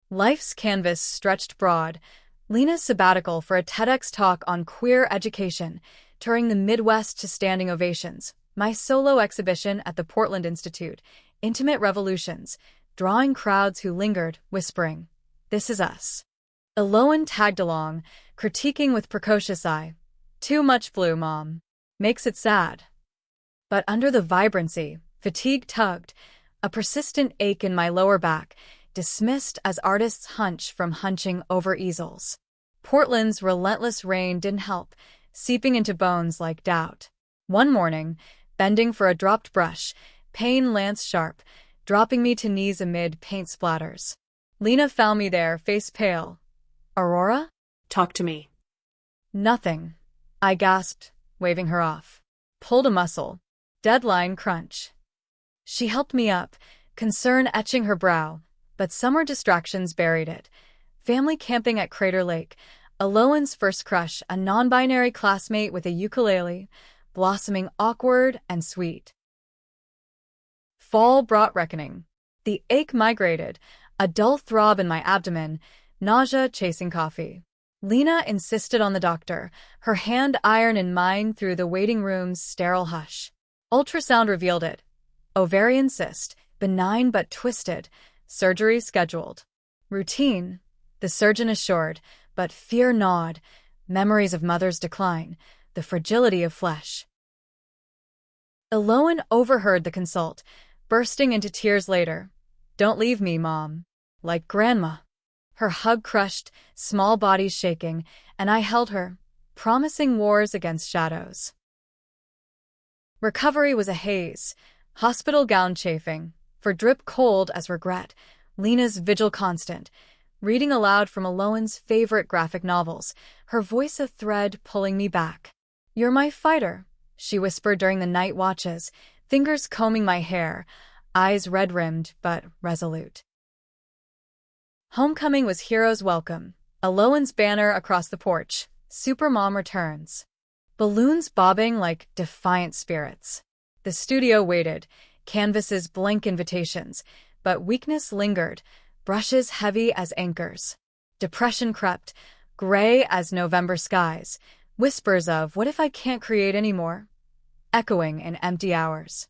S1: Life's canvas stretched broad, Lena's sabbatical for a TEDx talk on queer education, touring the Midwest to standing ovations, my solo exhibition at the Portland Institute, intimate revolutions, drawing crowds who lingered, whispering, "This is us." Eloan tagged along, critiquing with precocious eye, "Too much blue, Mom. Makes it sad." But under the vibrancy, fatigue tugged, a persistent ache in my lower back, dismissed as artists hunch from hunching over easels. Portland's relentless rain didn't help, seeping into bones like doubt. One morning, bending for a dropped brush, pain lanced sharp, dropping me to knees amid paint splatters. Lena found me there, face pale. "Aurora?"
S2: Talk to me.
S1: "Nothing," I gasped, waving her off. Pulled a muscle. Deadline crunch. She helped me up, concern etching her brow, but summer distractions buried it. Family camping at Crater Lake, Eloan's first crush, a non-binary classmate with a ukulele, blossoming awkward and sweet. Fall brought reckoning. The ache migrated, a dull throb in my abdomen, nausea chasing coffee. Lena insisted on the doctor, her hand iron in mine through the waiting room's sterile hush. Ultrasound revealed it. Ovarian cyst, benign but twisted, surgery scheduled. Routine, the surgeon assured, but fear gnawed, memories of mother's decline, the fragility of flesh. Eloan overheard the consult, bursting into tears later. "Don't leave me, Mom." Like Grandma. Her hug crushed, small body shaking, and I held her, promising wars against shadows. Recovery was a haze, hospital gown chafing, for drip cold as regret, Lena's vigil constant, reading aloud from Eloan's favorite graphic novels, her voice a thread pulling me back. "You're my fighter," she whispered during the night watches, fingers combing my hair, eyes red-rimmed but resolute. Homecoming was hero's welcome, Eloan's banner across the porch, Supermom returns. Balloons bobbing like defiant spirits. The studio waited, canvases blank invitations, but weakness lingered, brushes heavy as anchors. Depression crept, gray as November skies, whispers of "what if I can't create anymore?" echoing in empty hours.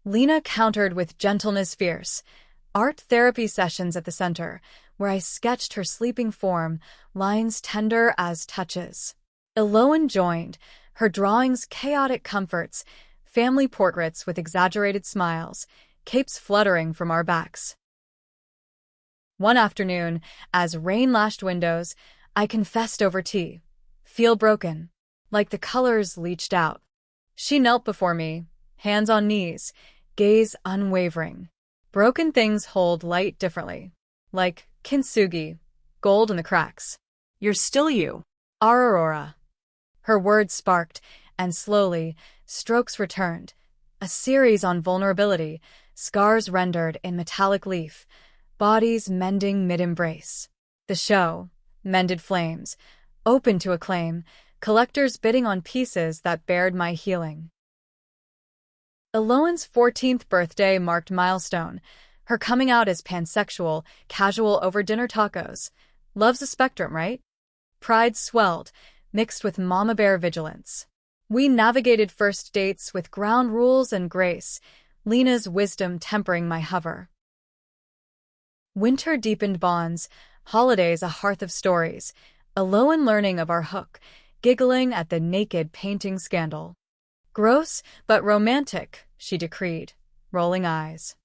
S1: Lena countered with gentleness fierce, art therapy sessions at the center, where I sketched her sleeping form, lines tender as touches. Eloan joined, her drawings chaotic comforts, family portraits with exaggerated smiles, capes fluttering from our backs. One afternoon, as rain lashed windows, I confessed over tea. Feel broken, like the colors leached out. She knelt before me, hands on knees, gaze unwavering. Broken things hold light differently, like kintsugi, gold in the cracks.
S2: "You're still you."
S1: Our Aurora. Her words sparked, and slowly, strokes returned. A series on vulnerability, scars rendered in metallic leaf, bodies mending mid-embrace. The show, Mended Flames, open to acclaim, collectors bidding on pieces that bared my healing. Eloan's 14th birthday marked milestone, her coming out as pansexual, casual over dinner tacos. Love's a spectrum, right? Pride swelled, mixed with mama bear vigilance. We navigated first dates with ground rules and grace, Lena's wisdom tempering my hover. Winter deepened bonds, holidays a hearth of stories, Eloan learning of our hook, giggling at the naked painting scandal. "Gross, but romantic," she decreed, rolling eyes.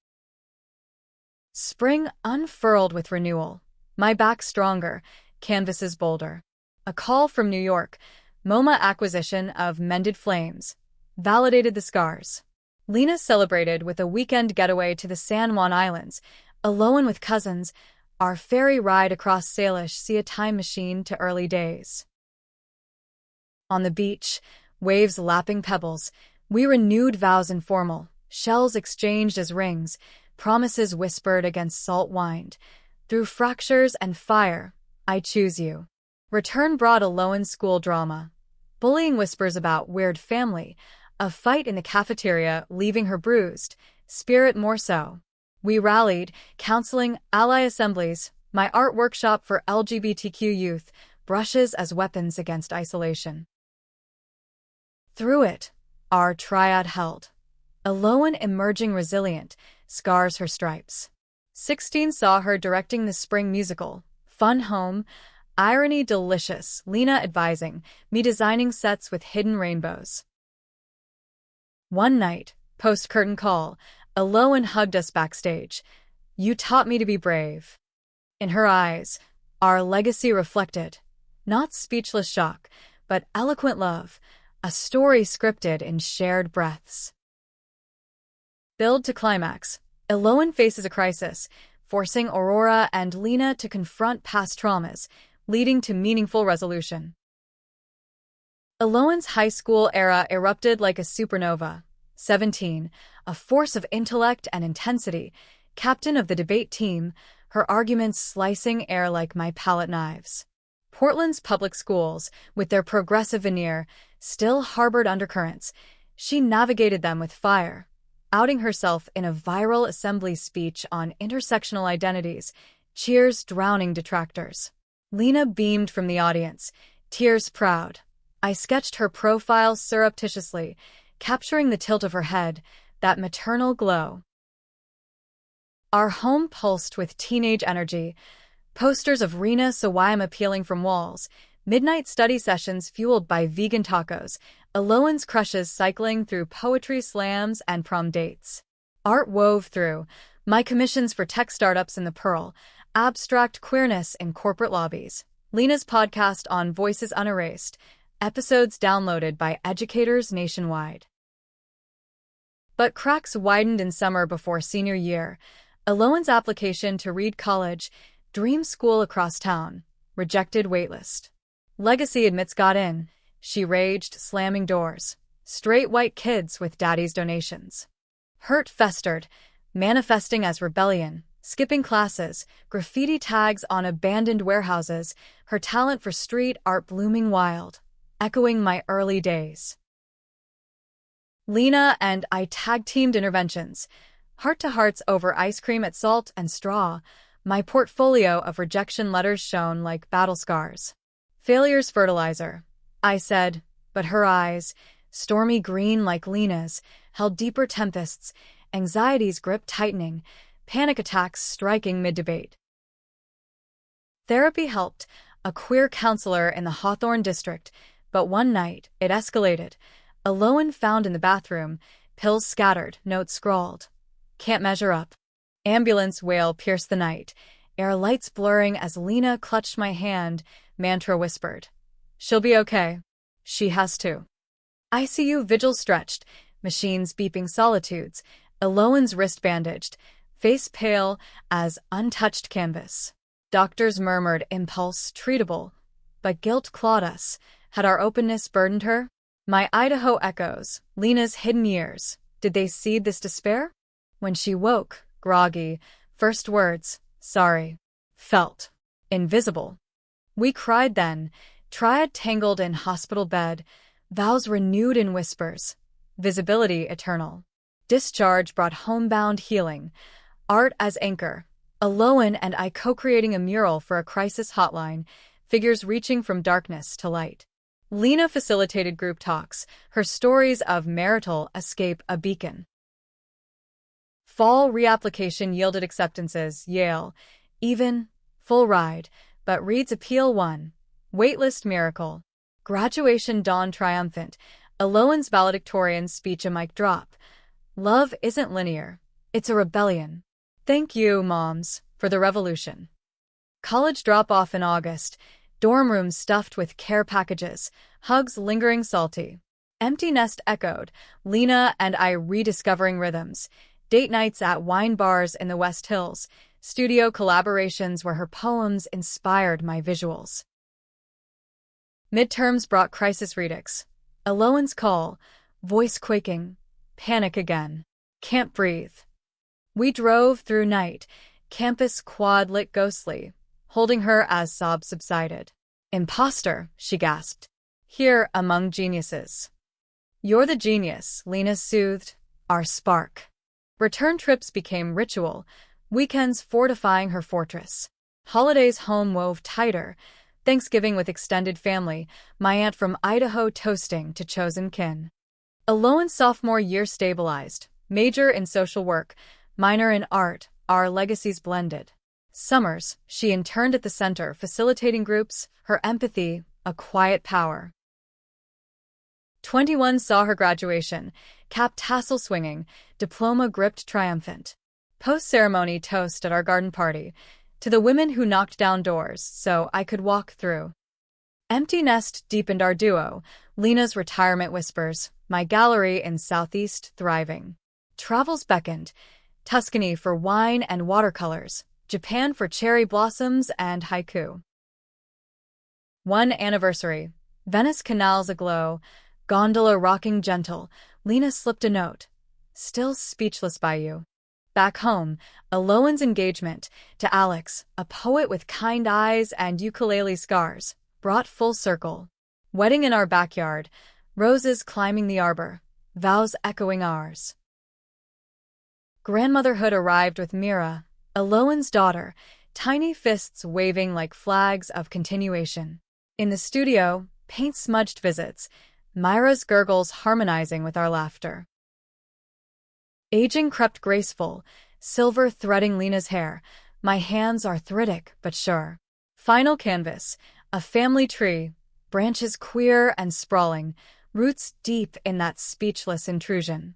S1: Spring unfurled with renewal, my back stronger, canvases bolder. A call from New York. MoMA acquisition of Mended Flames. Validated the scars. Lena celebrated with a weekend getaway to the San Juan Islands, alone with cousins. Our ferry ride across Salish see a time machine to early days. On the beach, waves lapping pebbles, we renewed vows informal, shells exchanged as rings, promises whispered against salt wind. Through fractures and fire, I choose you. Return brought a Lowen school drama. Bullying whispers about weird family, a fight in the cafeteria leaving her bruised, spirit more so. We rallied, counseling, ally assemblies, my art workshop for LGBTQ youth, brushes as weapons against isolation. Through it, our triad held. A Lowen emerging resilient, scars her stripes. 16 saw her directing the spring musical, Fun Home, irony delicious, Lena advising, me designing sets with hidden rainbows. One night, post-curtain call, a Lowen hugged us backstage. You taught me to be brave. In her eyes, our legacy reflected, not speechless shock, but eloquent love, a story scripted in shared breaths. Build to climax. Lowen faces a crisis, forcing Aurora and Lena to confront past traumas, leading to meaningful resolution. Lowen's high school era erupted like a supernova. 17, a force of intellect and intensity, captain of the debate team, her arguments slicing air like my palette knives. Portland's public schools, with their progressive veneer, still harbored undercurrents. She navigated them with fire, outing herself in a viral assembly speech on intersectional identities, cheers drowning detractors. Lena beamed from the audience, tears proud. I sketched her profile surreptitiously, capturing the tilt of her head, that maternal glow. Our home pulsed with teenage energy, posters of Rena Sawayama appealing from walls, midnight study sessions fueled by vegan tacos, Lowen's crushes cycling through poetry slams and prom dates. Art wove through, my commissions for tech startups in the Pearl, abstract queerness in corporate lobbies. Lena's podcast on Voices Unerased, episodes downloaded by educators nationwide. But cracks widened in summer before senior year. Lowen's application to Reed College, dream school across town, rejected waitlist. Legacy admits got in. She raged, slamming doors. Straight white kids with daddy's donations. Hurt festered, manifesting as rebellion, skipping classes, graffiti tags on abandoned warehouses, her talent for street art blooming wild, echoing my early days. Lena and I tag-teamed interventions, heart-to-hearts over ice cream at Salt and Straw, my portfolio of rejection letters shone like battle scars. Failure's fertilizer, I said, but her eyes, stormy green like Lena's, held deeper tempests, anxiety's grip tightening, panic attacks striking mid-debate. Therapy helped, a queer counselor in the Hawthorne district, but one night, it escalated. A Lowen found in the bathroom, pills scattered, notes scrawled. Can't measure up. Ambulance wail pierced the night, air lights blurring as Lena clutched my hand, mantra whispered. She'll be okay. She has to. ICU vigil stretched, machines beeping solitudes, Lowen's wrist bandaged, face pale as untouched canvas. Doctors murmured impulse treatable, but guilt clawed us. Had our openness burdened her? My Idaho echoes, Lena's hidden years, did they seed this despair? When she woke, groggy, first words, sorry, felt invisible. We cried then, triad tangled in hospital bed, vows renewed in whispers, visibility eternal. Discharge brought homebound healing, art as anchor. Lowen and I co-creating a mural for a crisis hotline, figures reaching from darkness to light. Lena facilitated group talks, her stories of marital escape a beacon. Fall reapplication yielded acceptances, Yale, even, full ride, but Reed's appeal won. Waitlist miracle. Graduation dawn triumphant, Lowen's valedictorian speech a mic drop. Love isn't linear, it's a rebellion. Thank you, moms, for the revolution. College drop-off in August, Dorm rooms stuffed with care packages, hugs lingering salty. Empty nest echoed, Lena and I rediscovering rhythms. Date nights at wine bars in the West Hills, studio collaborations where her poems inspired my visuals. Midterms brought crisis redux. Alohan's call, voice quaking, panic again. Can't breathe. We drove through night, campus quad lit ghostly, holding her as sobs subsided. Imposter, she gasped. Here among geniuses. You're the genius, Lena soothed, our spark. Return trips became ritual, weekends fortifying her fortress. Holidays home wove tighter, Thanksgiving with extended family, my aunt from Idaho toasting to chosen kin. Alohan's sophomore year stabilized, major in social work, minor in art, our legacies blended. Summers, she interned at the center, facilitating groups, her empathy, a quiet power. 21 saw her graduation, cap tassel swinging, diploma gripped triumphant. Post-ceremony toast at our garden party, to the women who knocked down doors so I could walk through. Empty nest deepened our duo, Lena's retirement whispers, my gallery in Southeast thriving. Travels beckoned, Tuscany for wine and watercolors, Japan for cherry blossoms and haiku. One anniversary, Venice canals aglow, gondola rocking gentle, Lena slipped a note. Still speechless by you. Back home, Alohan's engagement, to Alex, a poet with kind eyes and ukulele scars, brought full circle. Wedding in our backyard, roses climbing the arbor, vows echoing ours. Grandmotherhood arrived with Mira, Alohan's daughter, tiny fists waving like flags of continuation. In the studio, paint-smudged visits, Myra's gurgles harmonizing with our laughter. Aging crept graceful, silver threading Lena's hair, my hands arthritic but sure. Final canvas, a family tree, branches queer and sprawling, roots deep in that speechless intrusion.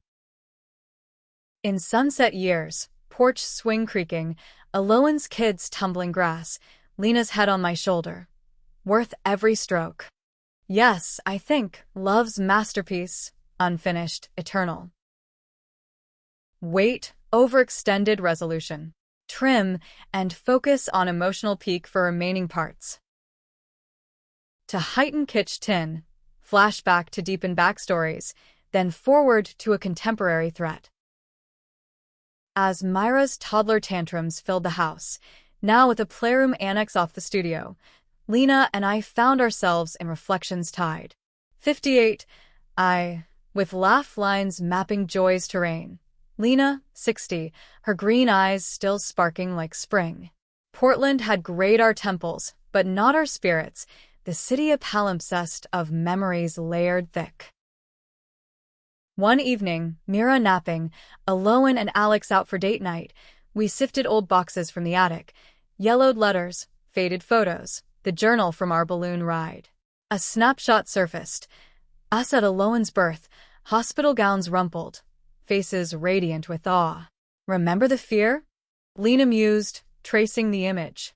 S1: In sunset years, porch swing creaking, Alohan's kids tumbling grass, Lena's head on my shoulder. Worth every stroke. Yes, I think, love's masterpiece, unfinished, eternal. Wait, overextended resolution. Trim, and focus on emotional peak for remaining parts. To heighten kitsch tin, flashback to deepen backstories, then forward to a contemporary threat. As Myra's toddler tantrums filled the house, now with a playroom annex off the studio, Lena and I found ourselves in reflections tied. 58, with laugh lines mapping joy's terrain. Lena, 60, her green eyes still sparking like spring. Portland had grayed our temples, but not our spirits, the city a palimpsest of memories layered thick. One evening, Mira napping, Alohan and Alex out for date night, we sifted old boxes from the attic, yellowed letters, faded photos, the journal from our balloon ride. A snapshot surfaced. Us at Alohan's birth, hospital gowns rumpled, faces radiant with awe. Remember the fear? Lena mused, tracing the image.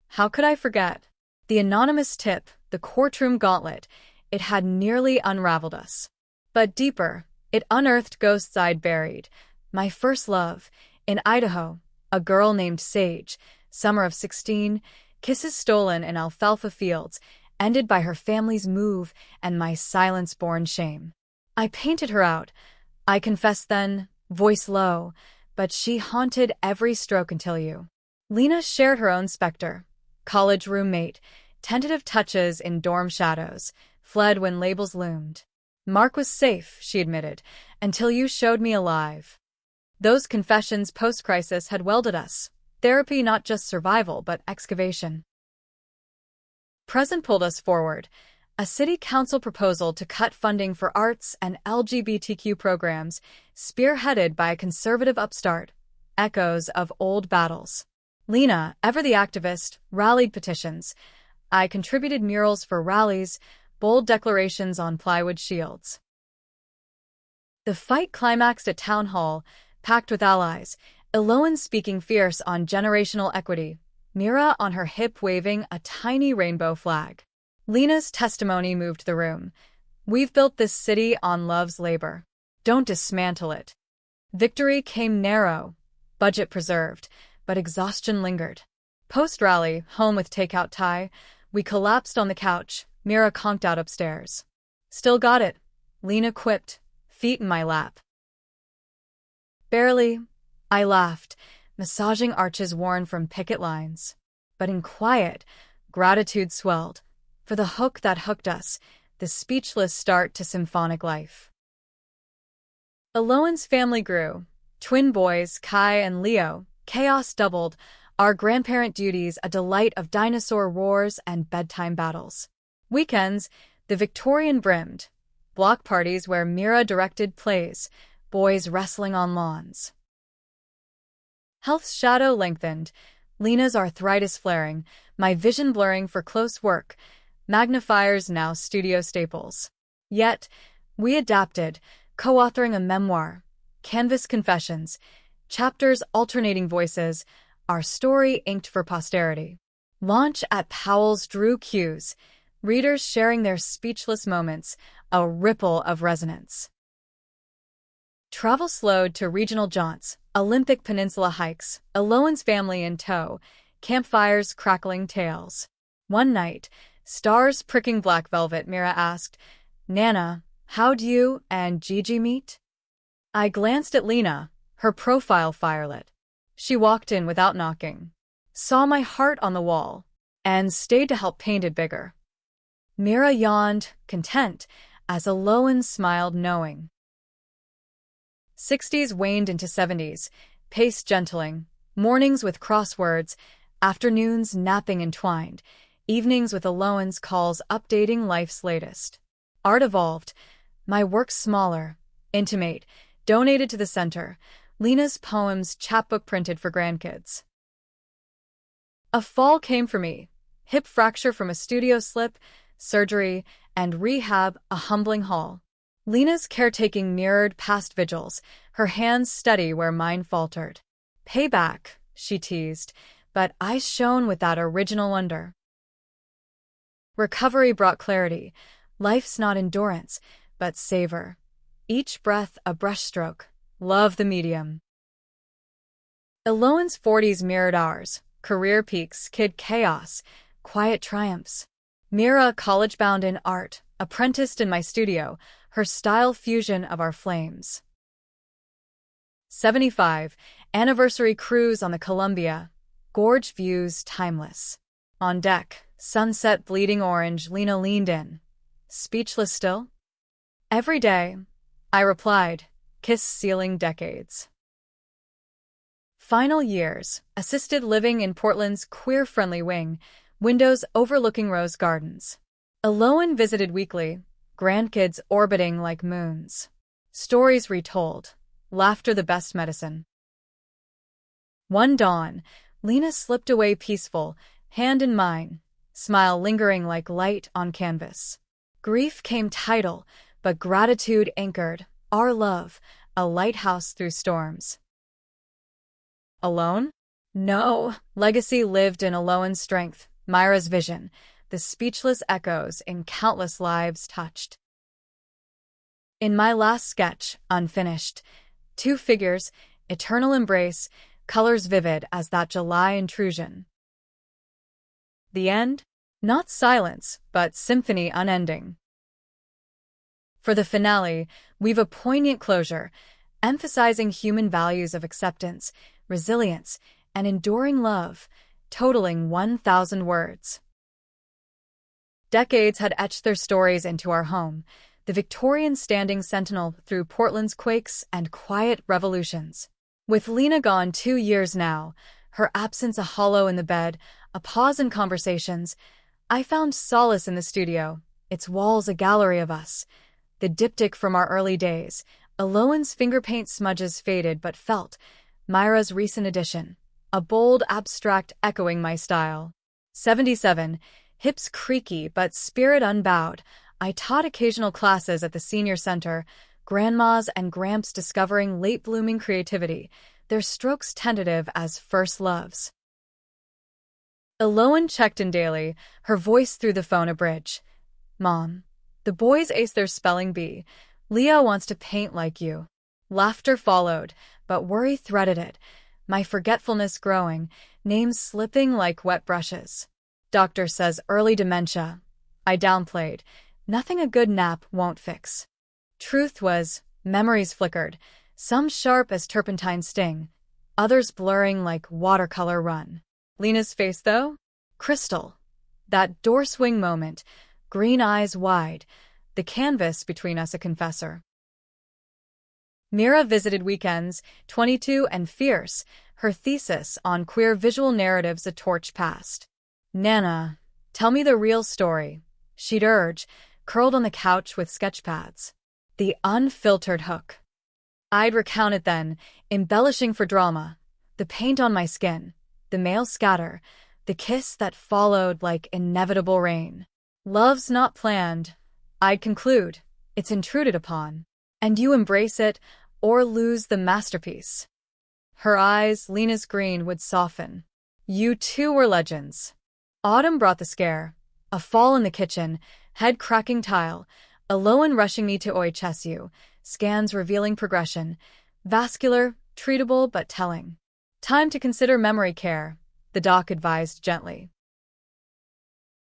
S1: How could I forget? The anonymous tip, the courtroom gauntlet, it had nearly unraveled us. But deeper, it unearthed ghosts I'd buried. My first love, in Idaho, a girl named Sage, summer of 16, kisses stolen in alfalfa fields, ended by her family's move and my silence-born shame. I painted her out. I confessed then, voice low, but she haunted every stroke until you. Lena shared her own specter. College roommate, tentative touches in dorm shadows, fled when labels loomed. Mark was safe, she admitted, until you showed me alive. Those confessions post-crisis had welded us. Therapy not just survival, but excavation. Present pulled us forward. A city council proposal to cut funding for arts and LGBTQ programs, spearheaded by a conservative upstart. Echoes of old battles. Lena, ever the activist, rallied petitions. I contributed murals for rallies, bold declarations on plywood shields. The fight climaxed at town hall, packed with allies, Alohan speaking fierce on generational equity, Mira on her hip waving a tiny rainbow flag. Lena's testimony moved the room. We've built this city on love's labor. Don't dismantle it. Victory came narrow, budget preserved, but exhaustion lingered. Post-rally, home with takeout tie, we collapsed on the couch. Mira conked out upstairs. Still got it, Lena quipped, feet in my lap. Barely, I laughed, massaging arches worn from picket lines. But in quiet, gratitude swelled. For the hook that hooked us, the speechless start to symphonic life. Alohan's family grew. Twin boys, Kai and Leo. Chaos doubled. Our grandparent duties a delight of dinosaur roars and bedtime battles. Weekends, the Victorian brimmed. Block parties where Mira directed plays, boys wrestling on lawns. Health's shadow lengthened, Lena's arthritis flaring, my vision blurring for close work, magnifiers now studio staples. Yet, we adapted, co-authoring a memoir, canvas confessions, chapters alternating voices, our story inked for posterity. Launch at Powell's drew cues, readers sharing their speechless moments, a ripple of resonance. Travel slowed to regional jaunts, Olympic Peninsula hikes, Alohan's family in tow, campfires crackling tales. One night, stars pricking black velvet, Mira asked, Nana, how'd you and Gigi meet? I glanced at Lena, her profile firelit. She walked in without knocking, saw my heart on the wall, and stayed to help paint it bigger. Mira yawned, content, as Alohan smiled knowing. 60s waned into 70s, pace gentling, mornings with crosswords, afternoons napping entwined, evenings with Alohan's calls updating life's latest. Art evolved, my work smaller, intimate, donated to the center, Lena's poems chapbook printed for grandkids. A fall came for me, hip fracture from a studio slip, surgery, and rehab, a humbling haul. Lena's caretaking mirrored past vigils, her hands steady where mine faltered. Payback, she teased, but eyes shone with that original wonder. Recovery brought clarity. Life's not endurance, but savor. Each breath a brushstroke. Love the medium. Alohan's 40s mirrored ours. Career peaks, kid chaos, quiet triumphs. Mira, college-bound in art, apprenticed in my studio, her style fusion of our flames. 75, anniversary cruise on the Columbia, gorge views timeless. On deck, sunset bleeding orange, Lena leaned in. Speechless still? Every day, I replied, kiss sealing decades. Final years, assisted living in Portland's queer-friendly wing, windows overlooking rose gardens. Alohan visited weekly, grandkids orbiting like moons. Stories retold, laughter the best medicine. One dawn, Lena slipped away peaceful, hand in mine, smile lingering like light on canvas. Grief came tidal, but gratitude anchored, our love, a lighthouse through storms. Alone? No, legacy lived in Alohan's strength, Myra's vision, the speechless echoes in countless lives touched. In my last sketch, unfinished, 2 figures, eternal embrace, colors vivid as that July intrusion. The end? Not silence, but symphony unending. For the finale, we've a poignant closure, emphasizing human values of acceptance, resilience, and enduring love, totaling 1,000 words. Decades had etched their stories into our home, the Victorian standing sentinel through Portland's quakes and quiet revolutions. With Lena gone 2 years now, her absence a hollow in the bed, a pause in conversations, I found solace in the studio, its walls a gallery of us. The diptych from our early days, Alohan's finger paint smudges faded but felt, Myra's recent addition, a bold abstract echoing my style. 77, hips creaky but spirit unbowed, I taught occasional classes at the senior center, grandmas and gramps discovering late-blooming creativity, their strokes tentative as first loves. Eloan checked in daily, her voice through the phone a bridge. Mom, the boys ace their spelling bee. Leo wants to paint like you. Laughter followed, but worry threaded it. My forgetfulness growing, names slipping like wet brushes. Doctor says early dementia. I downplayed. Nothing a good nap won't fix. Truth was, memories flickered, some sharp as turpentine sting, others blurring like watercolor run. Lena's face, though? Crystal. That door swing moment, green eyes wide, the canvas between us a confessor. Mira visited weekends, 22 and fierce, her thesis on queer visual narratives a torch passed. Nana, tell me the real story, she'd urge, curled on the couch with sketchpads. The unfiltered hook. I'd recount it then, embellishing for drama. The paint on my skin, the male scatter, the kiss that followed like inevitable rain. Love's not planned, I'd conclude, it's intruded upon. And you embrace it, or lose the masterpiece. Her eyes, Lena's green, would soften. You two were legends. Autumn brought the scare. A fall in the kitchen, head cracking tile, Eloan rushing me to OHSU, scans revealing progression, vascular, treatable but telling. Time to consider memory care, the doc advised gently.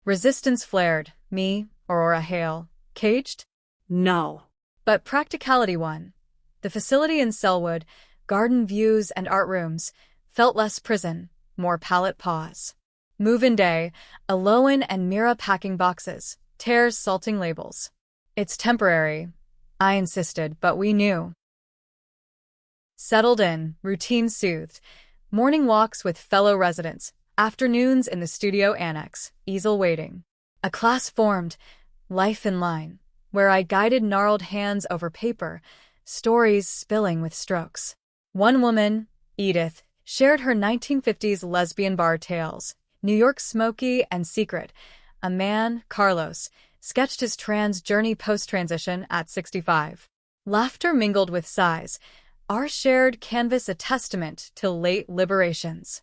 S1: Resistance flared, me, Aurora Hale, caged?
S2: No.
S1: But practicality won. The facility in Selwood, garden views and art rooms, felt less prison, more pallet pause. Move-in day, Eloan and Mira packing boxes, tears salting labels. It's temporary, I insisted, but we knew. Settled in, routine soothed, morning walks with fellow residents, afternoons in the studio annex, easel waiting. A class formed, life in line, where I guided gnarled hands over paper, stories spilling with strokes. One woman, Edith, shared her 1950s lesbian bar tales, New York smoky and secret. A man, Carlos, sketched his trans journey post-transition at 65. Laughter mingled with sighs, our shared canvas a testament to late liberations.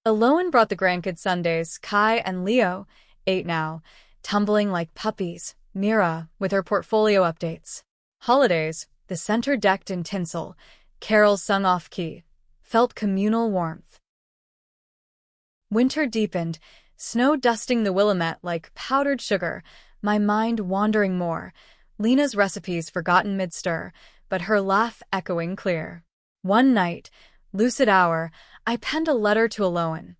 S1: Eloan brought the grandkid Sundays, Kai and Leo, 8 now, tumbling like puppies, Mira with her portfolio updates. Holidays, the center decked in tinsel, carols sung off-key, felt communal warmth. Winter deepened, snow dusting the Willamette like powdered sugar, my mind wandering more, Lena's recipes forgotten mid-stir, but her laugh echoing clear. One night, lucid hour, I penned a letter to Eloan.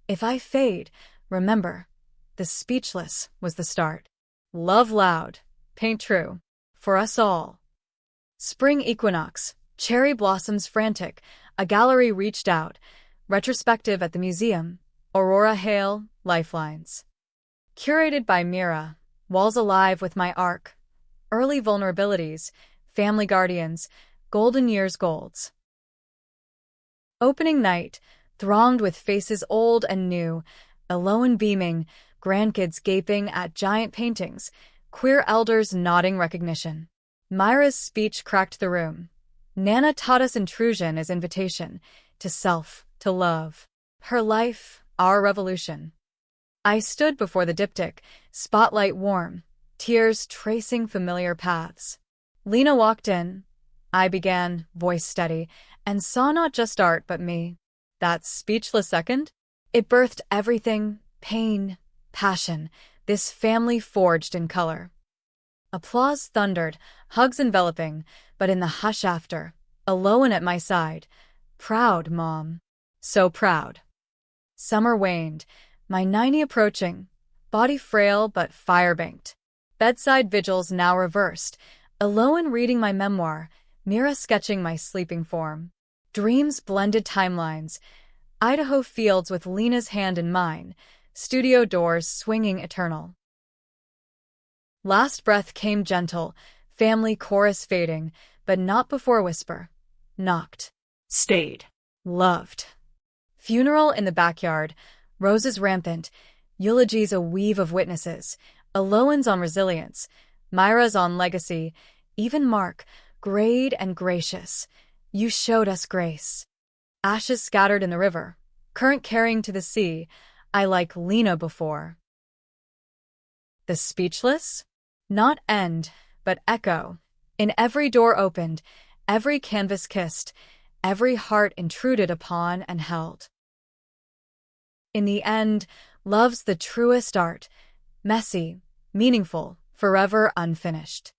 S1: If I fade, remember, the speechless was the start. Love loud, paint true, for us all. Spring equinox, cherry blossoms frantic, a gallery reached out, retrospective at the museum, Aurora Hale, Lifelines. Curated by Mira, walls alive with my arc, early vulnerabilities, family guardians, golden years golds. Opening night, thronged with faces old and new, Eloan beaming, grandkids gaping at giant paintings, queer elders nodding recognition. Myra's speech cracked the room. Nana taught us intrusion as invitation, to self, to love. Her life, our revolution. I stood before the diptych, spotlight warm, tears tracing familiar paths. Lena walked in. I began, voice steady, and saw not just art but me. That speechless second? It birthed everything, pain, passion, this family forged in color. Applause thundered, hugs enveloping, but in the hush after, Eloan at my side. Proud, Mom. So proud. Summer waned, my 90 approaching, body frail but fire-banked. Bedside vigils now reversed, Eloan reading my memoir, Mira sketching my sleeping form. Dreams blended timelines, Idaho fields with Lena's hand in mine, studio doors swinging eternal. Last breath came gentle, family chorus fading, but not before a whisper. Knocked.
S2: Stayed.
S1: Loved. Funeral in the backyard, roses rampant, eulogies a weave of witnesses, Eloan's on resilience, Myra's on legacy, even Mark, grayed and gracious. You showed us grace. Ashes scattered in the river, Current carrying to the sea, I like Lena before. The speechless? Not end, but echo. In every door opened, every canvas kissed, every heart intruded upon and held. In the end, love's the truest art, messy, meaningful, forever unfinished.